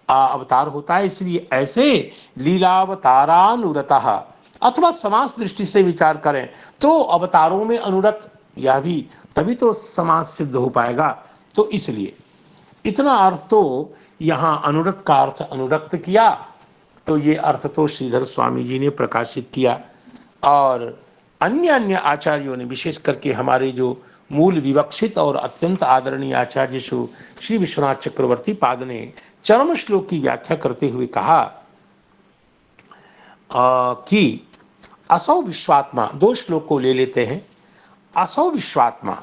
अवतार होता है। इसलिए ऐसे लीलावतारानुरतः, अथवा समास दृष्टि से विचार करें तो अवतारों में अनुरत, यह भी तभी तो समास सिद्ध हो पाएगा। तो इसलिए इतना अर्थ तो यहाँ अनुरत का अर्थ अनुरक्त किया, तो ये अर्थ तो श्रीधर स्वामी जी ने प्रकाशित किया। और अन्य अन्य आचार्यों ने, विशेष करके हमारे जो मूल विवक्षित और अत्यंत आदरणीय आचार्य श्री विश्वनाथ चक्रवर्ती पाद ने चरम श्लोक की व्याख्या करते हुए कहा कि असौ विश्वात्मा, दो श्लोक को ले लेते हैं। असौ विश्वात्मा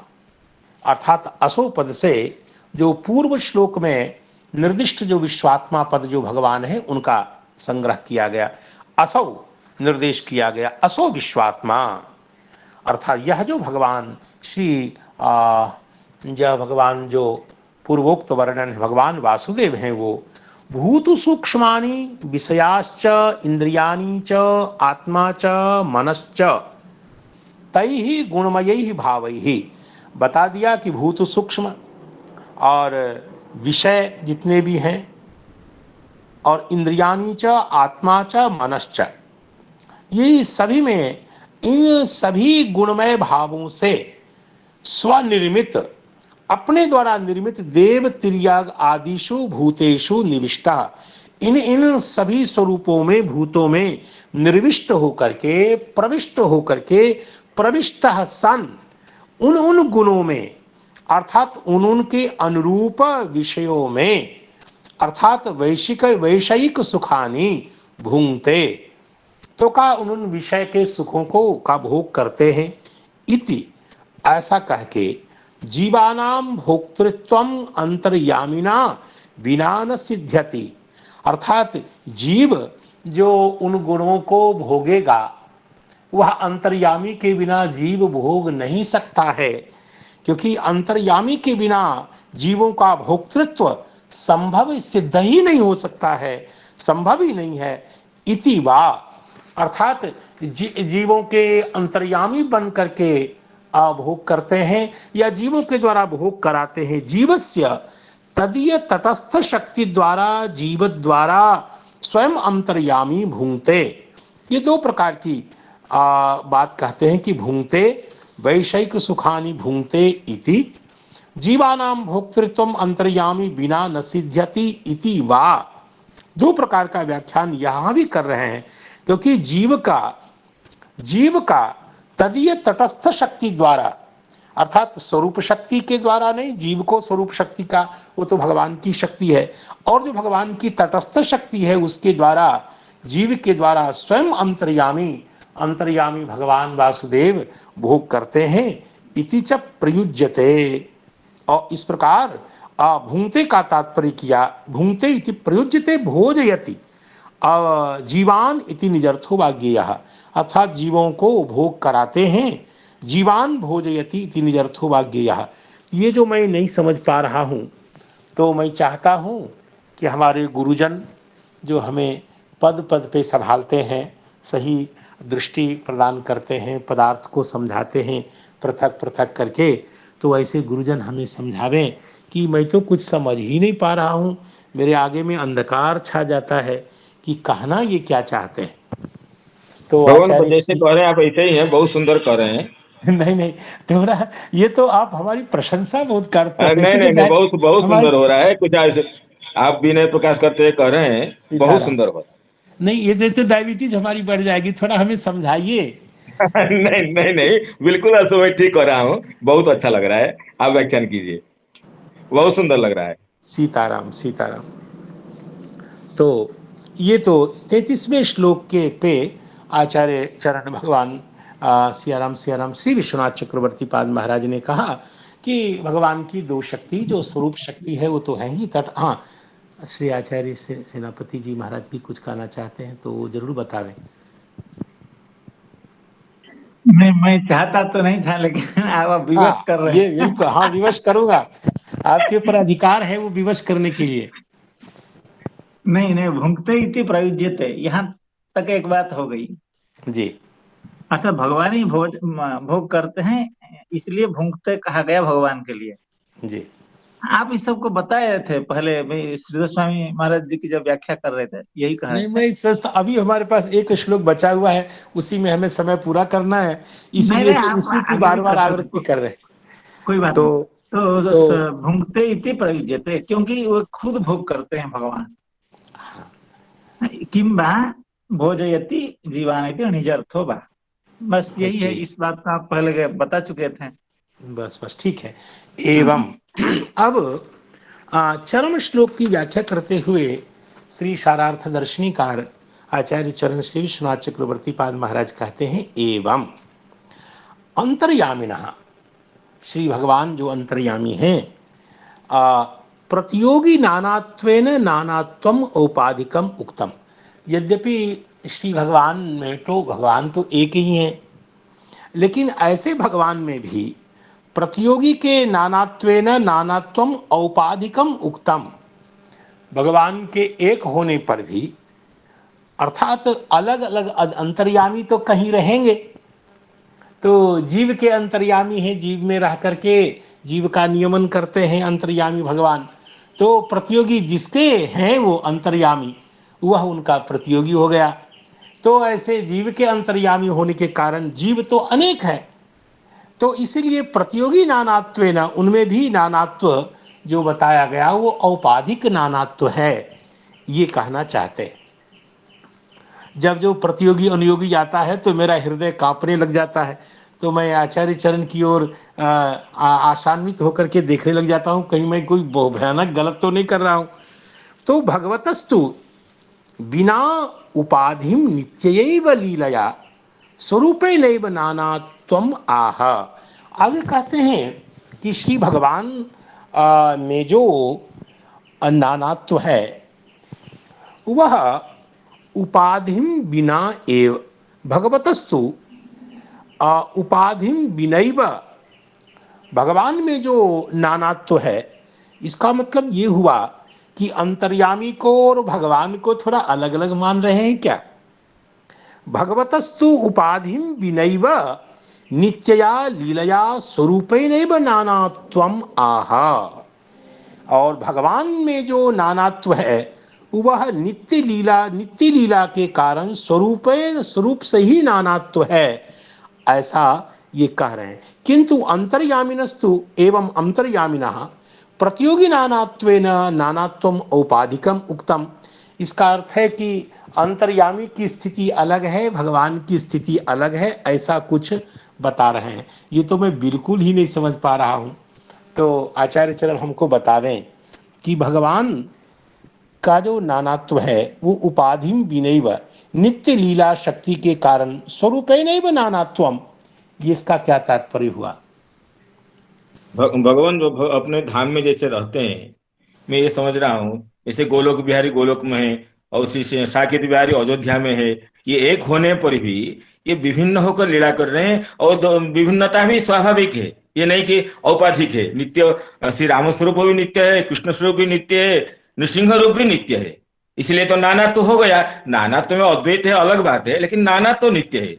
अर्थात असौ पद से जो पूर्व श्लोक में निर्दिष्ट जो विश्वात्मा पद जो भगवान है उनका संग्रह किया गया, असौ निर्देश किया गया, असौ विश्वात्मा, अर्थात यह जो भगवान श्री भगवान जो पूर्वोक्त वर्णन भगवान वासुदेव हैं, वो भूतु सूक्ष्मानि विषयाश्च इंद्रियाणि च आत्मा च मनश्च तैहि गुणमयैहि भावैहि, बता दिया कि भूतु सूक्ष्म और विषय जितने भी हैं, और इंद्रियाणि च आत्मा च मनश्च, ये सभी में इन सभी गुणमय भावों से स्वनिर्मित, अपने द्वारा निर्मित देव तिर्यग आदिषु भूतेषु निविष्टा, इन इन सभी स्वरूपों में, भूतों में निर्विष्ट होकर के, प्रविष्ट होकर के, प्रविष्ट सन उन उन गुणों में, अर्थात उन उनके अनुरूप विषयों में, अर्थात वैषयिक सुखानी भूंगते, तो का उन विषय के सुखों को का भोग करते हैं। इति, ऐसा कह के जीवानाम भोक्तृत्वम अंतर्यामिना बिना न सिद्ध्यति, अर्थात जीव जो उन गुणों को भोगेगा वह अंतर्यामी के बिना जीव भोग नहीं सकता है, क्योंकि अंतर्यामी के बिना जीवों का भोक्तृत्व संभव सिद्ध ही नहीं हो सकता है, संभव ही नहीं है। इति वा, अर्थात जीवों के अंतर्यामी बन करके भोग करते हैं या जीवों के द्वारा भोग कराते हैं। जीवस्य तदीय तटस्थ शक्ति द्वारा जीव द्वारा स्वयं अंतर्यामी भूंगते। ये दो प्रकार की बात कहते हैं कि भूंगते, वैषयिक सुखानि भूंगते इति, जीवानाम भोक्तृत्वम अंतर्यामी बिना न सिद्ध्यति इति वा। दो प्रकार का व्याख्यान यहां भी कर रहे हैं, क्योंकि जीव का तदीय तटस्थ शक्ति द्वारा, अर्थात स्वरूप शक्ति के द्वारा नहीं, जीव को स्वरूप शक्ति का, वो तो भगवान की शक्ति है, और जो भगवान की तटस्थ शक्ति है उसके द्वारा, जीव के द्वारा स्वयं अंतर्यामी भगवान वासुदेव भोग करते हैं। इति च प्रयुज्यते, और इस प्रकार भूंगते का तात्पर्य किया, भूंगते इति प्रयुज्यते भोजयति जीवान इति निजर्थो वाग्येयः, अर्थात जीवों को भोग कराते हैं। जीवान भोजयति इति निजर्थो वाग्येयः। ये जो मैं नहीं समझ पा रहा हूँ, तो मैं चाहता हूँ कि हमारे गुरुजन जो हमें पद पद पे संभालते हैं, सही दृष्टि प्रदान करते हैं, पदार्थ को समझाते हैं पृथक पृथक करके, तो ऐसे गुरुजन हमें समझावें कि मैं तो कुछ समझ ही नहीं पा रहा हूँ, मेरे आगे में अंधकार छा जाता है कि कहना ये क्या चाहते हैं। तो भगवान जैसे कह रहे हैं आप ऐसे ही हैं, बहुत सुंदर कह रहे हैं। नहीं, थोड़ा ये तो आप हमारी प्रशंसा बहुत करते हैं। नहीं नहीं, बहुत बहुत सुंदर हो रहा है। कुछ ऐसे आप विनय प्रकाश करते कह रहे हैं, बहुत सुंदर हो। नहीं, ये जैसे डायबिटीज हमारी बढ़ जाएगी, थोड़ा हमें समझाइए। नहीं नहीं नहीं, बिल्कुल ऐसा मैं ठीक कर रहा हूँ, बहुत अच्छा लग रहा है, आप व्याख्यान कीजिए, बहुत सुंदर लग रहा है। सीताराम सीताराम। तो ये तो 33वें श्लोक के पे आचार्य चरण भगवान सियाराम श्री विश्वनाथ चक्रवर्ती पाद महाराज ने कहा कि भगवान की दो शक्ति, जो स्वरूप शक्ति है वो तो है ही तट। हाँ, श्री आचार्य सेनापति जी महाराज भी कुछ कहना चाहते हैं तो वो जरूर बतावें। नहीं, मैं चाहता तो नहीं था, लेकिन आप विवश कर रहे हैं। ये बिल्कुल, हाँ विवश करूंगा, आपके ऊपर अधिकार है वो विवश करने के लिए। नहीं, भुंगते इति प्रयुज्यते, यहाँ तक एक बात हो गई जी। अच्छा, भगवान ही भोग करते हैं, इसलिए भुंगते कहा गया भगवान के लिए। जी, आप इस सबको बताए थे पहले, श्रीधर स्वामी महाराज जी की जब व्याख्या कर रहे थे, यही कहा। नहीं, मैं सोचता अभी हमारे पास एक श्लोक बचा हुआ है, उसी में हमें समय पूरा करना है, इसलिए उसी की बार बार आवृत्ति कर रहे हैं। कोई बात तो भुंगते इति प्रयुज्यते, क्योंकि वो खुद भोग करते हैं भगवान। किंबा भोजयति जीवान इति निजर्थो वा, बस यही है। इस बात को आप पहले बता चुके थे। बस ठीक है। एवं अब चरम श्लोक की व्याख्या करते हुए श्री शारार्थ दर्शनीकार आचार्य चरण श्री विश्वनाथ चक्रवर्ती पाद महाराज कहते हैं, एवं अंतर्यामिनः, श्री भगवान जो अंतर्यामी हैं, प्रतियोगी नानात्वेन नानात्वम औपाधिकम उक्तम। यद्यपि श्री भगवान में तो भगवान तो एक ही हैं, लेकिन ऐसे भगवान में भी प्रतियोगी के नानात्वेन नानात्वम औपाधिकम उक्तम, भगवान के एक होने पर भी, अर्थात अलग अलग अंतर्यामी तो कहीं रहेंगे, तो जीव के अंतर्यामी है, जीव में रह करके जीव का नियमन करते हैं अंतर्यामी भगवान, तो प्रतियोगी जिसके हैं वो अंतर्यामी, वह उनका प्रतियोगी हो गया। तो ऐसे जीव के अंतर्यामी होने के कारण जीव तो अनेक है, तो इसीलिए प्रतियोगी नानात्वेन, उनमें भी नानात्व जो बताया गया वो औपाधिक नानात्व है। ये कहना चाहते हैं। जब जो प्रतियोगी अनुयोगी जाता है तो मेरा हृदय कांपने लग जाता है, तो मैं आचार्य चरण की ओर आशान्वित होकर के देखने लग जाता हूँ, कहीं मैं कोई भयानक गलत तो नहीं कर रहा हूँ। तो भगवतस्तु बिना उपाधिम नित्ययैव लीलया स्वरूपे नैव नाना त्वम आह। आगे कहते हैं कि श्री भगवान में जो नानात्व है वह उपाधिम बिना एव भगवतस्तु उपाधिम बिनैव। भगवान में जो नानात्व है इसका मतलब ये हुआ कि अंतर्यामी को और भगवान को थोड़ा अलग अलग मान रहे हैं क्या। भगवतस्तु उपाधिम बिनैव नित्यया लीलया स्वरूपेणैव नानात्वम आह। और भगवान में जो नानात्व है वह नित्य लीला के कारण स्वरूप से ही नानात्व है, ऐसा ये कह रहे हैं। किंतु अंतर्यामिनस्तु एवं अंतर्यामिनः प्रतियोगी नानात्वेन नानात्वम औपाधिकम उक्तम। इसका अर्थ है कि अंतर्यामी की स्थिति अलग है, भगवान की स्थिति अलग है, ऐसा कुछ बता रहे हैं। ये तो मैं बिल्कुल ही नहीं समझ पा रहा हूँ। तो आचार्य चरण हमको बता दें कि भगवान का जो नानात्व है वो उपाधिम बिनैव नित्य लीला शक्ति के कारण स्वरूपेणैव नानात्वम। ये इसका क्या तात्पर्य हुआ। भगवान जो अपने धाम में जैसे रहते हैं, मैं ये समझ रहा हूँ, जैसे गोलोक बिहारी गोलोक में है और उसी साकेत बिहारी अयोध्या में है, ये एक होने पर भी ये विभिन्न होकर लीला कर रहे हैं। और विभिन्नता भी स्वाभाविक है, ये नहीं कि औपाधिक है। नित्य श्री राम स्वरूप भी नित्य है, कृष्ण स्वरूप भी नित्य है, नृसिंह रूप भी नित्य है। इसलिए तो नाना तो हो गया। नाना तो में अद्वैत है, अलग बात है, लेकिन नाना तो नित्य है।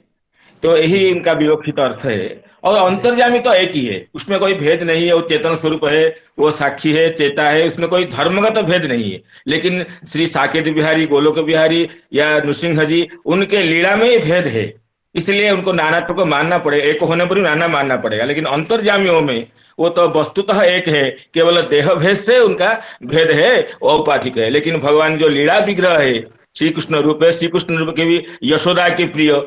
तो यही इनका विवक्षित अर्थ है। और अंतर्यामी तो एक ही है, उसमें कोई भेद नहीं है। वो चेतन स्वरूप है, वो साक्षी है, चेता है, उसमें कोई धर्म का तो भेद नहीं है। लेकिन श्री साकेत बिहारी गोलोक बिहारी या नृसिंह जी, उनके लीला में भेद है, इसलिए उनको नानात्व को मानना पड़ेगा। एक होने पर भी नाना मानना पड़ेगा। लेकिन अंतर्यामियों में वो तो वस्तुतः एक है, केवल देह भेद से उनका भेद है, औपाधिक है। लेकिन भगवान जो लीला विग्रह है, श्री कृष्ण रूप है, श्री कृष्ण रूप के भी यशोदा के प्रिय,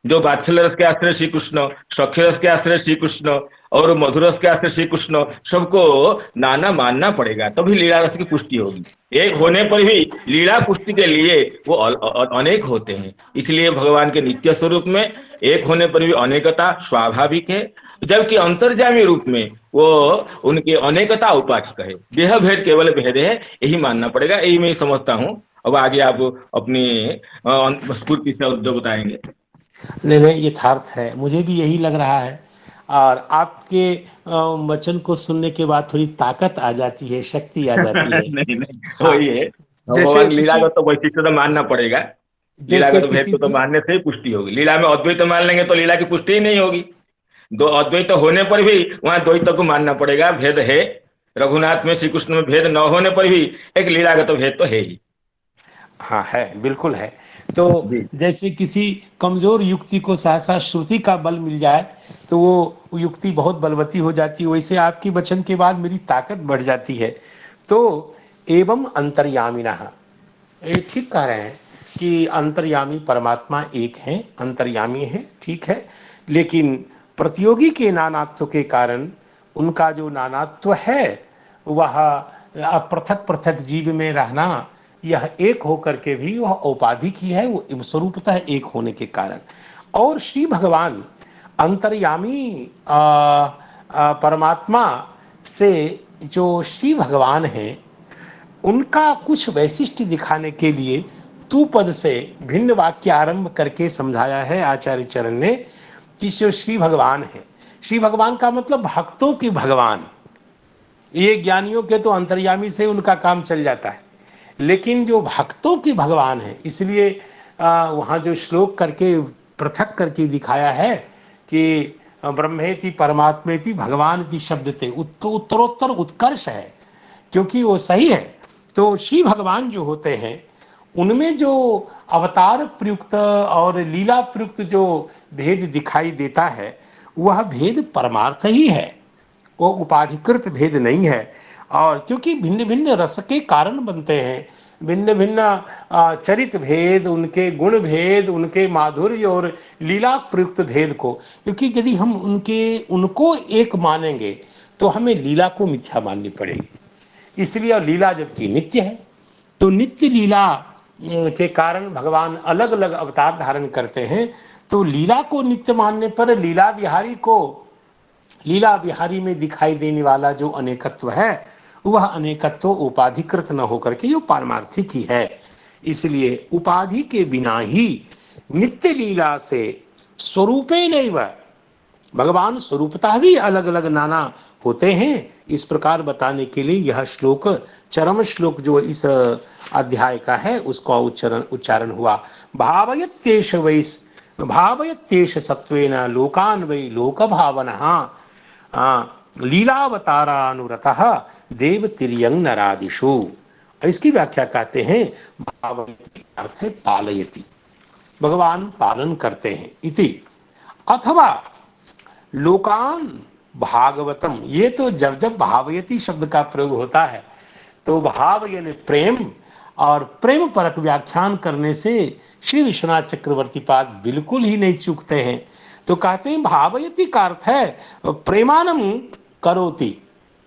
जो वात्सल्य रस के आश्रय श्री कृष्ण, सख्य रस के आश्रय श्री कृष्ण और मधुर रस के आश्रय श्री कृष्ण, सबको नाना मानना पड़ेगा, तभी लीला रस की पुष्टि होगी। एक होने पर भी लीला पुष्टि के लिए वो अनेक होते हैं। इसलिए भगवान के नित्य स्वरूप में एक होने पर भी अनेकता स्वाभाविक है, जबकि अंतर्जामी रूप में वो उनकी अनेकता औपाधिक है। देह भेद केवल भेद है, यही मानना पड़ेगा। यही मैं समझता हूँ। अब आगे आप अपनी स्फूर्ति से जो बताएंगे। नहीं, यथार्थ है, मुझे भी यही लग रहा है। और आपके वचन को सुनने के बाद थोड़ी ताकत आ जाती है, शक्ति आ जाती है। नहीं हाँ, वही है। जैसे भगवान लीला किसी का तो वैशिष्ट तो मानना पड़ेगा। लीला का जैसे तो भेद किसी को तो मानने से ही पुष्टि होगी। लीला में अद्वैत मान लेंगे तो लीला की पुष्टि ही नहीं होगी। दो अद्वैत होने पर भी वहां द्वैत को मानना पड़ेगा। भेद है, रघुनाथ में श्री कृष्ण में भेद न होने पर भी एक लीला का तो भेद तो है ही। हाँ है, बिल्कुल है। तो जी जैसे किसी कमजोर युक्ति को सहसा श्रुति का बल मिल जाए तो वो युक्ति बहुत बलवती हो जाती है, वैसे आपकी वचन के बाद मेरी ताकत बढ़ जाती है। तो एवं अंतर्यामिनः, ये ठीक कह रहे हैं कि अंतर्यामी परमात्मा एक है, अंतर्यामी है, ठीक है। लेकिन प्रतियोगी के नानात्व के कारण उनका जो नानात्व है वह पृथक पृथक जीव में रहना, यह एक होकर के भी वह औपाधिक ही है, वो स्वरूपतः एक होने के कारण। और श्री भगवान अंतर्यामी परमात्मा से जो श्री भगवान हैं उनका कुछ वैशिष्ट्य दिखाने के लिए तू पद से भिन्न वाक्य आरंभ करके समझाया है आचार्य चरण ने कि जो श्री भगवान है, श्री भगवान का मतलब भक्तों के भगवान। ये ज्ञानियों के तो अंतर्यामी से उनका काम चल जाता है, लेकिन जो भक्तों के भगवान है, इसलिए वहाँ जो श्लोक करके पृथक करके दिखाया है कि ब्रह्मेति परमात्मेति भगवान की शब्द थे, उत्तरोत्तर उत्कर्ष है, क्योंकि वो सही है। तो श्री भगवान जो होते हैं उनमें जो अवतार प्रयुक्त और लीला प्रयुक्त जो भेद दिखाई देता है वह भेद परमार्थ ही है, वो उपाधिकृत भेद नहीं है। और क्योंकि भिन्न भिन्न रस के कारण बनते हैं, भिन्न भिन्न चरित भेद, उनके गुण भेद, उनके माधुर्य और लीला प्रयुक्त भेद को, क्योंकि यदि हम उनको एक मानेंगे तो हमें लीला को मिथ्या माननी पड़ेगी। इसलिए और लीला जबकि नित्य है, तो नित्य लीला के कारण भगवान अलग अलग अवतार धारण करते हैं। तो लीला को नित्य मानने पर लीला बिहारी में दिखाई देने वाला जो अनेकत्व है, वह अनेकत्व उपाधिकृत न होकर के जो पारमार्थिक ही है। इसलिए उपाधि के बिना ही नित्य लीला से स्वरूपे नैव, भगवान स्वरूपता भी अलग अलग नाना होते हैं। इस प्रकार बताने के लिए यह श्लोक, चरम श्लोक जो इस अध्याय का है, उसका उच्चारण हुआ। भावयत्येष सत्वेन लोकान वै लोक भावनः लीलावतारानुरतः देव तिर्यंग नरादिषु। इसकी व्याख्या कहते हैं भावयति अर्थ है पालयति, भगवान पालन करते हैं इति, अथवा लोकान भागवतम। ये तो जब जब भावयति शब्द का प्रयोग होता है तो भाव यानी प्रेम, और प्रेम परक व्याख्यान करने से श्री विश्वनाथ चक्रवर्ती पाद बिल्कुल ही नहीं चूकते हैं। तो कहते हैं भावयति का अर्थ है प्रेमानम करोति,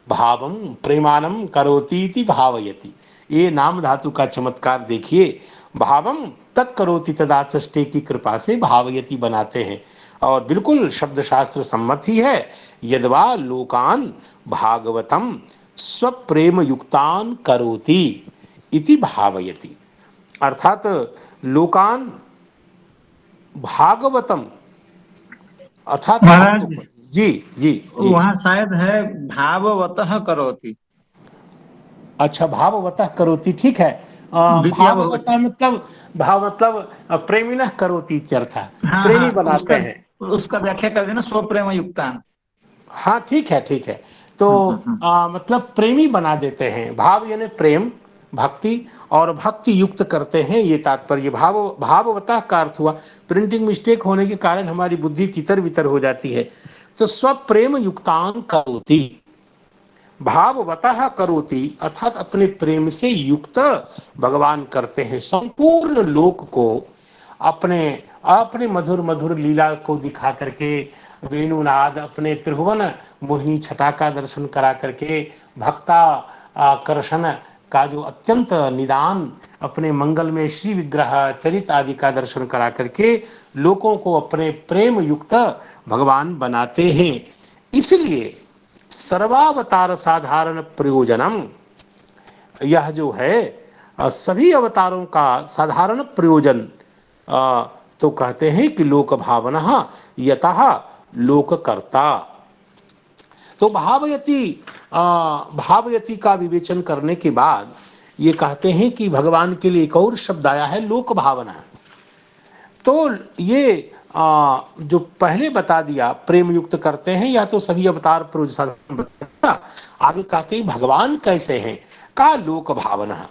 भावम प्रेमानम करोति इति भावयति। ये नाम धातु का चमत्कार देखिए, भावम तत्करोति तदाचष्टे की कृपा से भावयति बनाते हैं, और बिल्कुल शब्द शास्त्र सम्मत ही है। यद्वा लोकान भागवतम स्वप्रेम युक्तान करोति इति भावयति, अर्थात लोकान भागवतम अर्थात महाराज जी जी जी वहाँ शायद है भाववतः करोति। अच्छा, भाववतः करोति, ठीक है। द्वितीय भाववतः मतलब प्रेमिनः करोति इत्यर्थ, हाँ, प्रेमी हाँ, बनाते हैं। उसका व्याख्या कर देना स्वप्रेम युक्तान। हाँ ठीक है, ठीक है। तो मतलब प्रेमी बना देते हैं, भाव यानी प्रेम, भक्ति, और भक्ति युक्त करते हैं, ये तात्पर्य। भाववतः का अर्थ हुआ, प्रिंटिंग मिस्टेक होने के कारण हमारी बुद्धि तितर बितर हो जाती है। तो स्वप्रेम युक्तान करोति, भाववतः करोति अर्थात अपने प्रेम से युक्त भगवान करते हैं संपूर्ण लोक को। अपने मधुर मधुर लीला को दिखा करके, वेणुनाद, अपने त्रिभुवन मोहिनी छटा का दर्शन करा करके, भक्ता आकर्षण का जो अत्यंत निदान, अपने मंगल में श्री विग्रह चरित आदि का दर्शन करा करके लोगों को अपने प्रेम युक्त भगवान बनाते हैं। इसलिए सर्वावतार साधारण प्रयोजनम, यह जो है सभी अवतारों का साधारण प्रयोजन, तो कहते हैं कि लोक भावना यतः लोककर्ता। तो भावयति का विवेचन करने के बाद ये कहते हैं कि भगवान के लिए एक और शब्द आया है लोक भावना। तो ये जो पहले बता दिया प्रेम युक्त करते हैं, या तो सभी अवतार प्रयोजन, आगे कहते हैं भगवान कैसे हैं, का लोक भावना,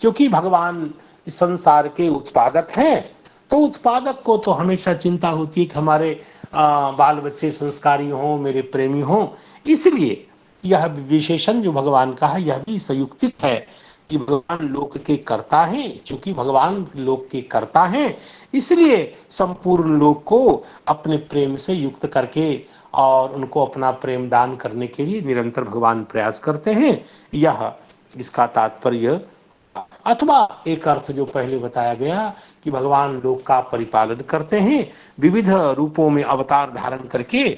क्योंकि भगवान संसार के उत्पादक हैं। तो उत्पादक को तो हमेशा चिंता होती है कि हमारे बाल बच्चे संस्कारी हों, मेरे प्रेमी हों। इसलिए यह विशेषण जो भगवान का है, यह भी संयुक्तिक है कि भगवान लोक के कर्ता हैं। चूंकि भगवान लोक के कर्ता हैं, इसलिए संपूर्ण लोक को अपने प्रेम से युक्त करके और उनको अपना प्रेम दान करने के लिए निरंतर भगवान प्रयास करते हैं। यह इसका तात्पर्य। अथवा एक अर्थ जो पहले बताया गया कि भगवान लोक का परिपालन करते हैं, विविध रूपों में अवतार धारण करके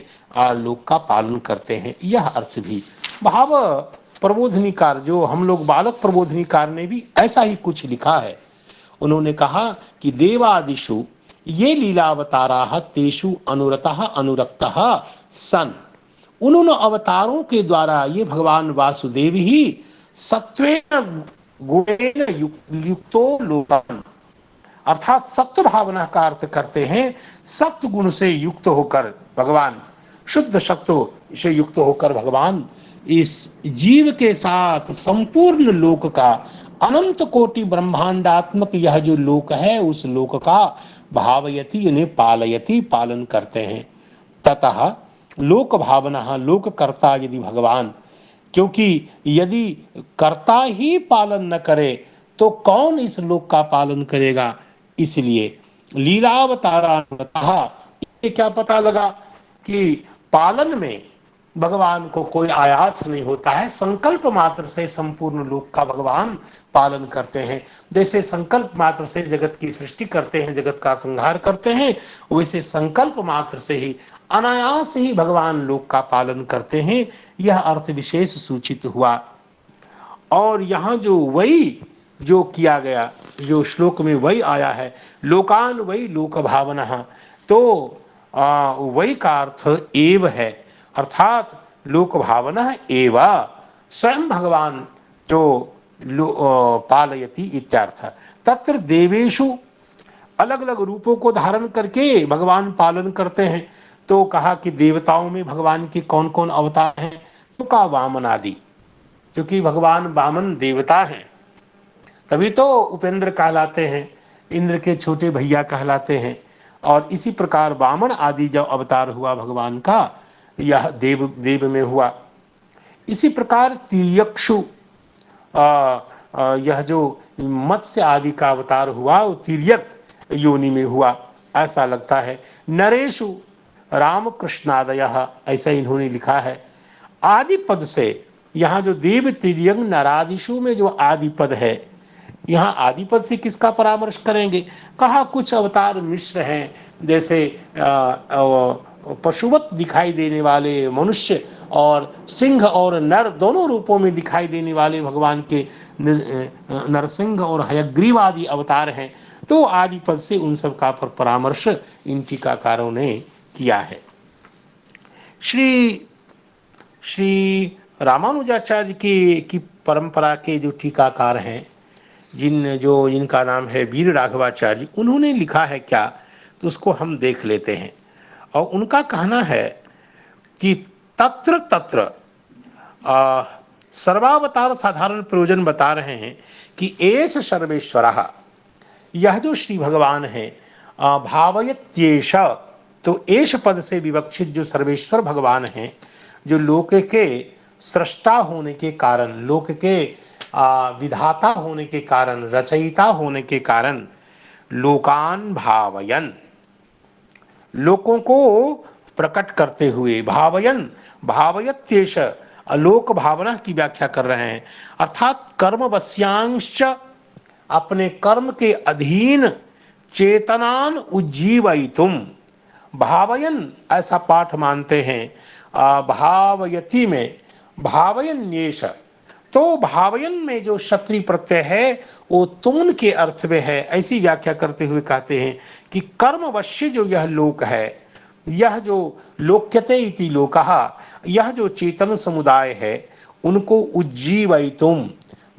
लोक का पालन करते हैं, यह अर्थ भी। भाव प्रबोधनीकार, जो हम लोग बालक प्रबोधनीकार ने भी ऐसा ही कुछ लिखा है। उन्होंने कहा कि देवादिषु ये लीलावतारा तेषु अनुरतः अनुरक्तः सन, उन अवतारों के द्वारा ये भगवान वासुदेव ही सत्वेन गुणेन युक्तो लोकन, अर्थात सत्व भावना का अर्थ करते हैं। सत्व गुण से युक्त होकर भगवान, शुद्ध सत्व से युक्त होकर भगवान इस जीव के साथ संपूर्ण लोक का, अनंत कोटि ब्रह्मांडात्मक यह जो लोक है, उस लोक का भावयति यानी पालयति, पालन करते हैं। ततः लोक भावना, लोक कर्ता यदि भगवान, क्योंकि यदि कर्ता ही पालन न करे तो कौन इस लोक का पालन करेगा। इसलिए लीलावतारान्वतः, ये क्या पता लगा कि पालन में भगवान को कोई आयास नहीं होता है, संकल्प मात्र से संपूर्ण लोक का भगवान पालन करते हैं। जैसे संकल्प मात्र से जगत की सृष्टि करते हैं, जगत का संहार करते हैं, वैसे संकल्प मात्र से ही अनायास ही भगवान लोक का पालन करते हैं। यह अर्थ विशेष सूचित हुआ। और यहाँ जो वही जो किया गया, जो श्लोक में वही आया है, लोकान वही लोक भावना, तो वही का अर्थ एव है, अर्थात लोक भावना एव स्वयं भगवान जो पालयति इत्यर्थ। तत्र देवेषु, अलग अलग रूपों को धारण करके भगवान पालन करते हैं। तो कहा कि देवताओं में भगवान के कौन कौन अवतार हैं, तो कहा वामन आदि, क्योंकि भगवान वामन देवता हैं, तभी तो उपेंद्र कहलाते हैं, इंद्र के छोटे भैया कहलाते हैं। और इसी प्रकार वामन आदि जब अवतार हुआ भगवान का, यह देव में हुआ। इसी प्रकार तिर्यक्षु, यह जो मत्स्य आदि का अवतार हुआ वो तिर्यक योनि में हुआ, ऐसा लगता है। नरेशु रामकृष्णादयः, ऐसा इन्होंने लिखा है। आदि पद से यहाँ जो देव तिर्यक नरादिशु में जो आदि पद है, यहाँ आदि पद से किसका परामर्श करेंगे। कहा कुछ अवतार मिश्र हैं, जैसे पशुवत दिखाई देने वाले मनुष्य और सिंह और नर दोनों रूपों में दिखाई देने वाले भगवान के नरसिंह और हयग्रीव आदि अवतार हैं। तो आदि पद से उन सब का पर परामर्श इन टीकाकारों ने किया है। श्री रामानुजाचार्य की परंपरा के जो टीकाकार हैं, जिनका नाम है वीर राघवाचार्य, उन्होंने लिखा है क्या, तो उसको हम देख लेते हैं। और उनका कहना है कि तत्र तत्र सर्वावतार साधारण प्रयोजन बता रहे हैं कि एष सर्वेश्वरः, यह जो श्री भगवान है भावयत्येष, तो एष पद से विवक्षित जो सर्वेश्वर भगवान हैं, जो लोक के सृष्टा होने के कारण, लोक के विधाता होने के कारण, रचयिता होने के कारण, लोकान भावयन, लोकों को प्रकट करते हुए, भावयन भावयत्येष, लोक भावना की व्याख्या कर रहे हैं। अर्थात कर्म वश्यांश, अपने कर्म के अधीन चेतनान उज्जीवयितुम, भावयन ऐसा पाठ मानते हैं। भावयति में भावयन्येष, तो भावयन में जो क्षत्रिय प्रत्यय है वो तुम के अर्थ में है, ऐसी व्याख्या करते हुए कहते हैं कि कर्मवश्य जो यह लोक है, यह जो लोक्यते इति लोकः, यह जो चेतन समुदाय है, उनको उज्जीवयितुम,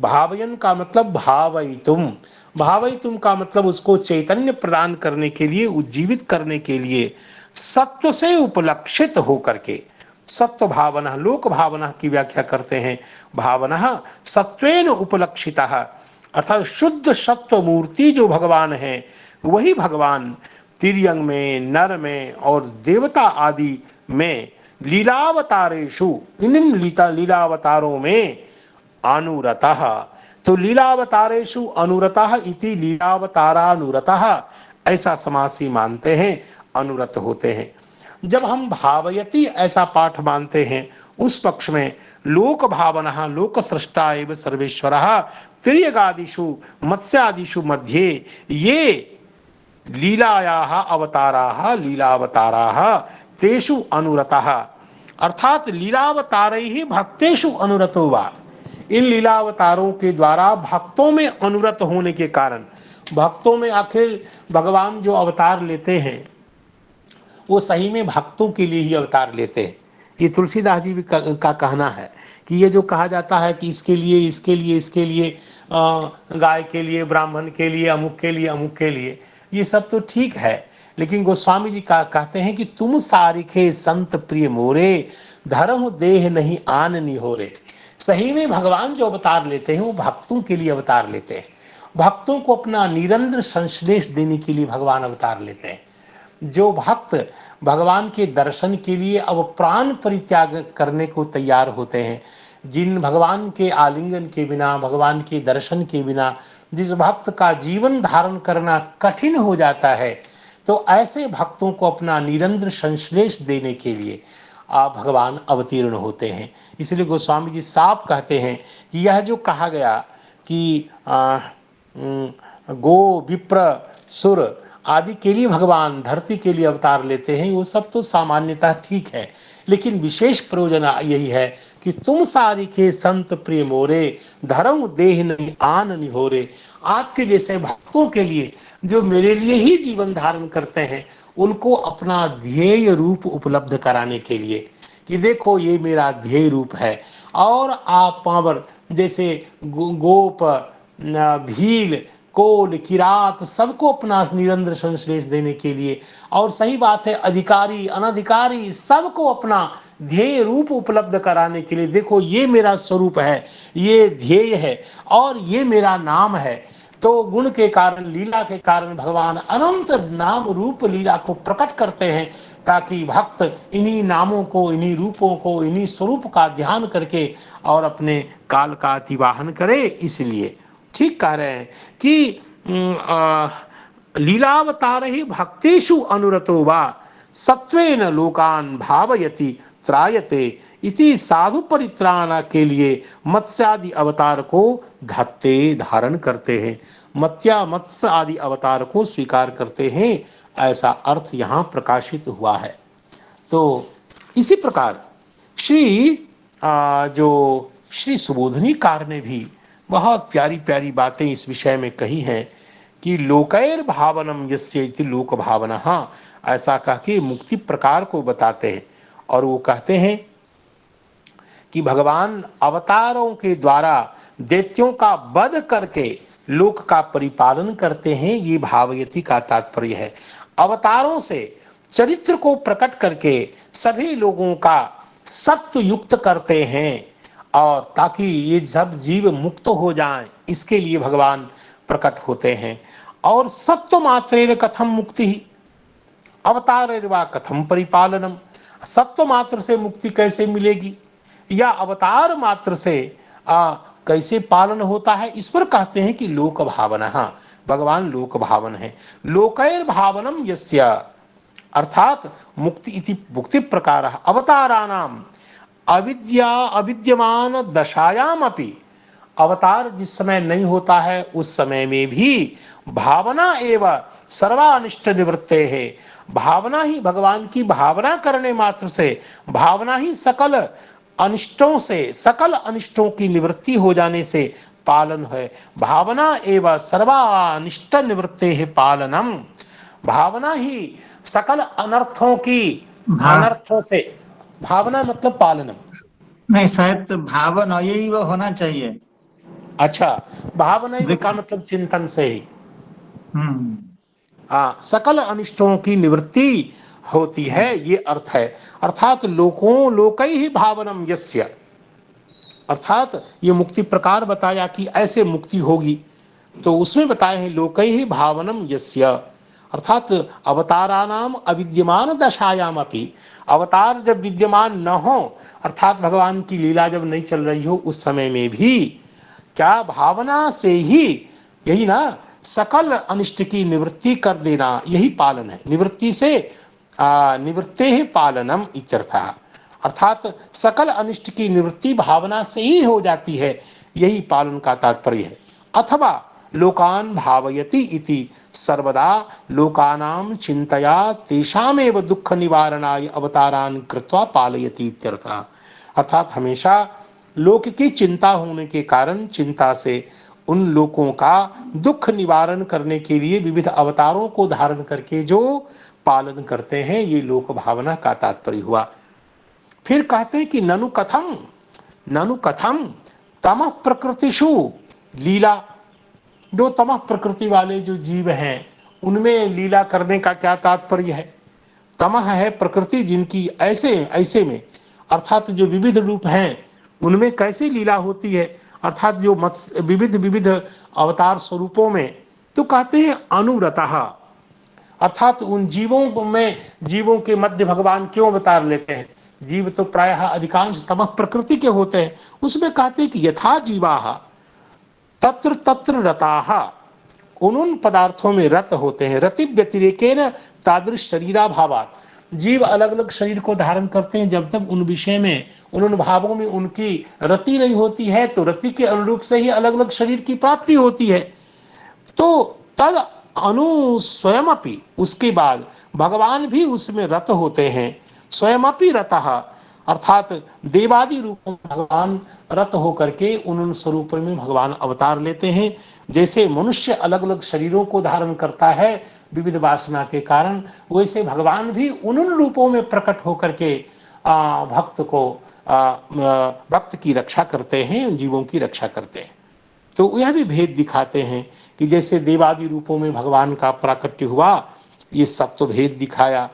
भावयन का मतलब भावयितुम, भावयितुम का मतलब उसको चैतन्य प्रदान करने के लिए, उज्जीवित करने के लिए, सत्व से उपलक्षित होकर के, सत्व भावना, लोक भावना की व्याख्या करते हैं। भावना सत्वेन उपलक्षितः, अर्थात शुद्ध सत्व मूर्ति जो भगवान है, वही भगवान तिर्यंग में, नर में और देवता आदि में लीलावतारेषु, इन लीलावतारों में अनुरतः, तो लीलावतारेषु अनुरतः इति लीलावतारानुरतः, ऐसा समासी मानते हैं, अनुरत होते हैं। जब हम भावयति ऐसा पाठ मानते हैं, उस पक्ष में लोक भावना, लोक सृष्टा एव सर्वेश्वरः तिर्यगादिषु मत्स्यादिषु मध्ये ये लीलायाः अवताराः लीलावताराः तेषु अनुरतः, अर्थात लीलावतारैः भक्तेषु अनुरतो वा, इन लीलावतारों के द्वारा भक्तों में अनुरत होने के कारण, भक्तों में आखिर भगवान जो अवतार लेते हैं वो सही में भक्तों के लिए ही अवतार लेते हैं। ये तुलसीदास जी का कहना है कि ये जो कहा जाता है कि इसके लिए गाय के लिए, ब्राह्मण के लिए, अमुक के लिए, अमुक के लिए, ये सब तो ठीक है, लेकिन गोस्वामी जी कहते हैं कि तुम सारिखे संत प्रिय मोरे, धर्म देह नहीं आन निहोरे। सही में भगवान जो अवतार लेते हैं वो भक्तों के लिए अवतार लेते हैं, भक्तों को अपना निरंतर संश्लेष देने के लिए भगवान अवतार लेते हैं। जो भक्त भगवान के दर्शन के लिए अब प्राण परित्याग करने को तैयार होते हैं, जिन भगवान के आलिंगन के बिना, भगवान के दर्शन के बिना जिस भक्त का जीवन धारण करना कठिन हो जाता है, तो ऐसे भक्तों को अपना निरंतर संश्लेष देने के लिए भगवान अवतीर्ण होते हैं। इसलिए गोस्वामी जी साफ कहते हैं कि यह जो कहा गया कि गो विप्र सुर आदि के लिए भगवान धरती के लिए अवतार लेते हैं, वो सब तो सामान्यतः ठीक है, लेकिन विशेष प्रयोजन यही है कि तुम सारी के संत प्रिय मोरे, धर्म देह नहीं आन निहोरे। आपके जैसे भक्तों के लिए जो मेरे लिए ही जीवन धारण करते हैं, उनको अपना ध्येय रूप उपलब्ध कराने के लिए कि देखो ये मेरा ध्येय रूप है। और आप पावर जैसे गोप, भील, कोल, किरात सबको अपना निरंतर संश्लेष देने के लिए, और सही बात है अधिकारी अनधिकारी सबको अपना ध्येय रूप उपलब्ध कराने के लिए, देखो ये मेरा स्वरूप है, ये ध्येय है और ये मेरा नाम है। तो गुण के कारण, लीला के कारण भगवान अनंत नाम रूप लीला को प्रकट करते हैं, ताकि भक्त इन्हीं नामों को, इन्हीं रूपों को, इन्हीं स्वरूप का ध्यान करके और अपने काल का अतिवाहन करे। इसलिए ठीक कह रहे हैं कि लीलावतार ही भक्तेषु अनुरतो वा सत्वेन लोकान भावयति त्रायते। इसी साधु परित्राण के लिए मत्स्यादि अवतार को धत्ते धारण करते हैं, मत्स्य आदि अवतार को स्वीकार करते हैं, ऐसा अर्थ यहाँ प्रकाशित हुआ है। तो इसी प्रकार श्री सुबोधनीकार ने भी बहुत प्यारी प्यारी बातें इस विषय में कही हैं कि लोकैर भावनम यस्य इति लोक भावना, ऐसा कह के मुक्ति प्रकार को बताते हैं। और वो कहते हैं कि भगवान अवतारों के द्वारा दैत्यों का वध करके लोक का परिपालन करते हैं, ये भावयति का तात्पर्य है। अवतारों से चरित्र को प्रकट करके सभी लोगों का सत्व युक्त करते हैं, और ताकि ये सब जीव मुक्त हो जाएं, इसके लिए भगवान प्रकट होते हैं। और सत्व मात्रेण कथम मुक्ति, अवतार वा कथम परिपालनम, सत्व मात्र से मुक्ति कैसे मिलेगी या अवतार मात्र से कैसे पालन होता है, इस पर कहते हैं कि लोक भावना, भगवान लोक भावन है। लोकैर भावनम यस्य, अर्थात मुक्ति इति मुक्ति प्रकार अवताराणाम अविद्यमान दशायाम अपि, अवतार जिस समय नहीं होता है उस समय में भी भावना एवं सर्वानिष्ट निवृत्ते है, भावना ही, भगवान की भावना करने मात्र से, भावना ही सकल अनिष्टों से, सकल अनिष्टों की निवृत्ति हो जाने से पालन है। भावना एवं सर्वानिष्ट निवृत्ते है पालनम, भावना ही सकल अनर्थों की, अनर्थों से, भावना मतलब पालनम नहीं, शायद तो भावना यही वो होना चाहिए। अच्छा, भावना का मतलब चिंतन से ही सकल अनिष्टों की निवृत्ति होती है, ये अर्थ है। अर्थात लोकै ही भावनम यस्य, अर्थात ये मुक्ति प्रकार बताया कि ऐसे मुक्ति होगी, तो उसमें बताए हैं लोकै ही भावनम यस्य, अर्थात अवतारानाम अविद्यमान दशायाम अपि, अवतार जब विद्यमान न हो, अर्थात भगवान की लीला जब नहीं चल रही हो उस समय में भी क्या भावना से ही, यही ना, सकल अनिष्ट की निवृत्ति कर देना, यही पालन है। निवृत्ति से निवृत्ते ही पालनम इत्यर्थः, अर्थात सकल अनिष्ट की निवृत्ति भावना से ही हो जाती है, यही पालन का तात्पर्य है। अथवा लोकान भावयति इति सर्वदा लोकानां चिंतया तेषामेव दुख निवारणाय अवतारान कृत्वा पालयति इत्यर्थः, अर्थात हमेशा लोक की चिंता होने के कारण, चिंता से उन लोगों का दुख निवारण करने के लिए विविध अवतारों को धारण करके जो पालन करते हैं, ये लोक भावना का तात्पर्य हुआ। फिर कहते हैं कि ननु कथम तमः प्रकृतिषु लीला, जो तमः प्रकृति वाले जो जीव हैं उनमें लीला करने का क्या तात्पर्य है। तमः है प्रकृति जिनकी ऐसे में, अर्थात जो विविध रूप हैं उनमें कैसे लीला होती है, अर्थात जो विविध अवतार स्वरूपों में, तो कहते हैं अनुव्रतः, अर्थात उन जीवों के मध्य भगवान क्यों अवतार लेते हैं, जीव तो प्रायः अधिकांश तमः प्रकृति के होते हैं। उसमें कहते हैं कि यथा जीवाः तत्र तत्र रताः, उन पदार्थों में रत होते हैं। रति व्यतिरेकेन तादृश शरीराभावात्, जीव अलग अलग शरीर को धारण करते हैं जब तक उन विषय में, उन भावों में उनकी रति नहीं होती है, तो रति के अनुरूप से ही अलग अलग शरीर की प्राप्ति होती है। तो तद अनु स्वयमपि, उसके बाद भगवान भी उसमें रत होते हैं। स्वयमपि रतः, अर्थात देवादि रूप में भगवान रत होकर के उन स्वरूपों में भगवान अवतार लेते हैं। जैसे मनुष्य अलग अलग शरीरों को धारण करता है विविध वासना के कारण, वैसे भगवान भी उन रूपों में प्रकट होकर के भक्त को भक्त की रक्षा करते हैं, जीवों की रक्षा करते हैं। तो यह भी भेद दिखाते हैं कि जैसे देवादि रूपों में भगवान का प्राकट्य हुआ, ये सत्व भेद दिखाया,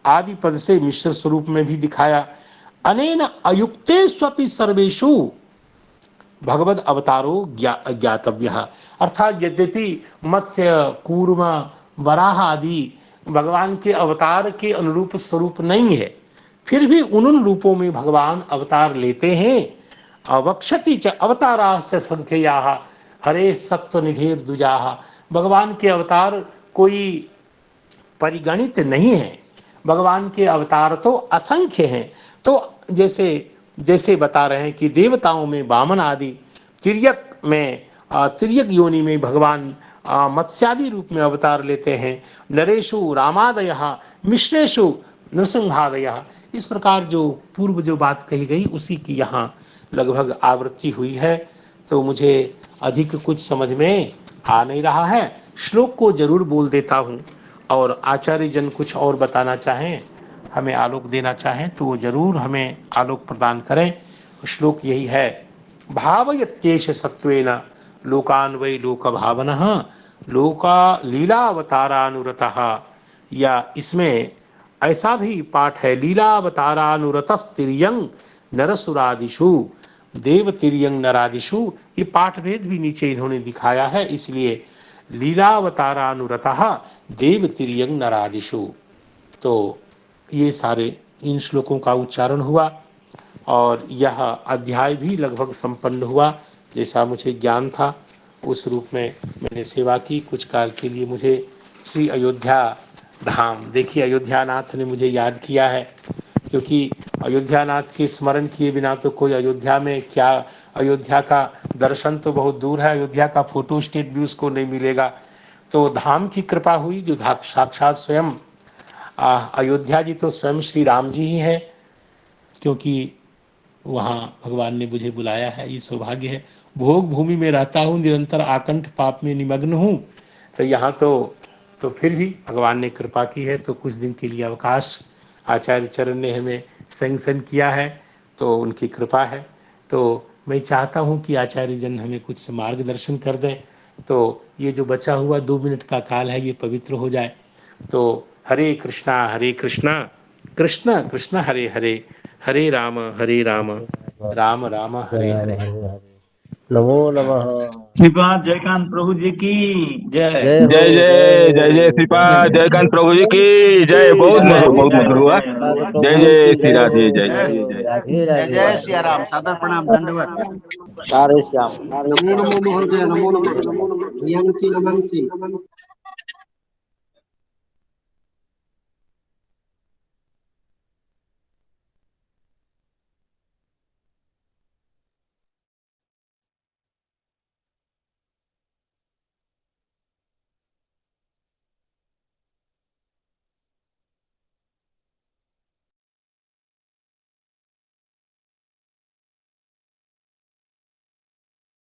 आदि पद से मिश्र स्वरूप में भी दिखाया। अनेन अयुक्तेष्वपि सर्वेषु भगवद अवतारो ज्ञातव्यः, अर्थात यद्यपि मत्स्य कूर्म वराह आदि भगवान के अवतार के अनुरूप स्वरूप नहीं है, फिर भी उन रूपों में भगवान अवतार लेते हैं। अवक्षति च अवताराश्च संख्यायाः हरे सत्वनिधेर द्विजाः, भगवान के अवतार कोई परिगणित नहीं है, भगवान के अवतार तो असंख्य हैं। तो जैसे जैसे बता रहे हैं कि देवताओं में वामन आदि, तिर्यक में तिर्यक योनि में भगवान मत्स्यादि रूप में अवतार लेते हैं। नरेशु रामादयः, मिश्रेशु नृसिंहादयः, इस प्रकार जो पूर्व जो बात कही गई उसी की यहाँ लगभग आवृत्ति हुई है। तो मुझे अधिक कुछ समझ में आ नहीं रहा है, श्लोक को जरूर बोल देता हूँ, और आचार्य जन कुछ और बताना चाहें, हमें आलोक देना चाहें तो वो जरूर हमें आलोक प्रदान करें। श्लोक यही है, भावयत्येष सत्वेन लोकान् वै लोक भावनः लोका लीलावतारानुरतः, या इसमें ऐसा भी पाठ है, लीलावतारानुरतस्तिर्यं नरसुरादिषु देव तिर्यं नरादिषु, ये पाठ भेद भी नीचे इन्होंने दिखाया है, इसलिए लीलावतारानुरतः देव तिर्यं नरादिषु। तो ये सारे इन श्लोकों का उच्चारण हुआ और यह अध्याय भी लगभग संपन्न हुआ। जैसा मुझे ज्ञान था उस रूप में मैंने सेवा की। कुछ काल के लिए मुझे श्री अयोध्या धाम, देखिए अयोध्यानाथ ने मुझे याद किया है, क्योंकि अयोध्यानाथ के स्मरण किए बिना तो कोई अयोध्या में क्या, अयोध्या का दर्शन तो बहुत दूर है, अयोध्या का फोटो स्टेट भी उसको नहीं मिलेगा। तो धाम की कृपा हुई, जो साक्षात स्वयं अयोध्या जी तो स्वयं श्री राम जी ही हैं, क्योंकि वहाँ भगवान ने मुझे बुलाया है, ये सौभाग्य है। भोग भूमि में रहता हूँ, निरंतर आकंठ पाप में निमग्न हूँ, तो यहाँ तो फिर भी भगवान ने कृपा की है। तो कुछ दिन के लिए अवकाश आचार्य चरण ने हमें सैंक्शन किया है, तो उनकी कृपा है। तो मैं चाहता हूँ कि आचार्य जन हमें कुछ मार्गदर्शन कर दें, तो ये जो बचा हुआ 2 मिनट का काल है ये पवित्र हो जाए। तो हरे कृष्णा कृष्ण कृष्ण हरे हरे, हरे राम राम राम हरे हरे। नमो नमः। श्रीपाद जयकांत प्रभु जी की जय। जय जय जय जय जय श्रीपाद जयकांत प्रभु जी की जय। बहुत मधुर हुआ। जय जय श्री राधे, जय जय राधे राधे। जय सिया राम, सादर प्रणाम, धन्यवाद। सारे श्याम। नमो नमो महोदय, नमो नमो, नमो नमो,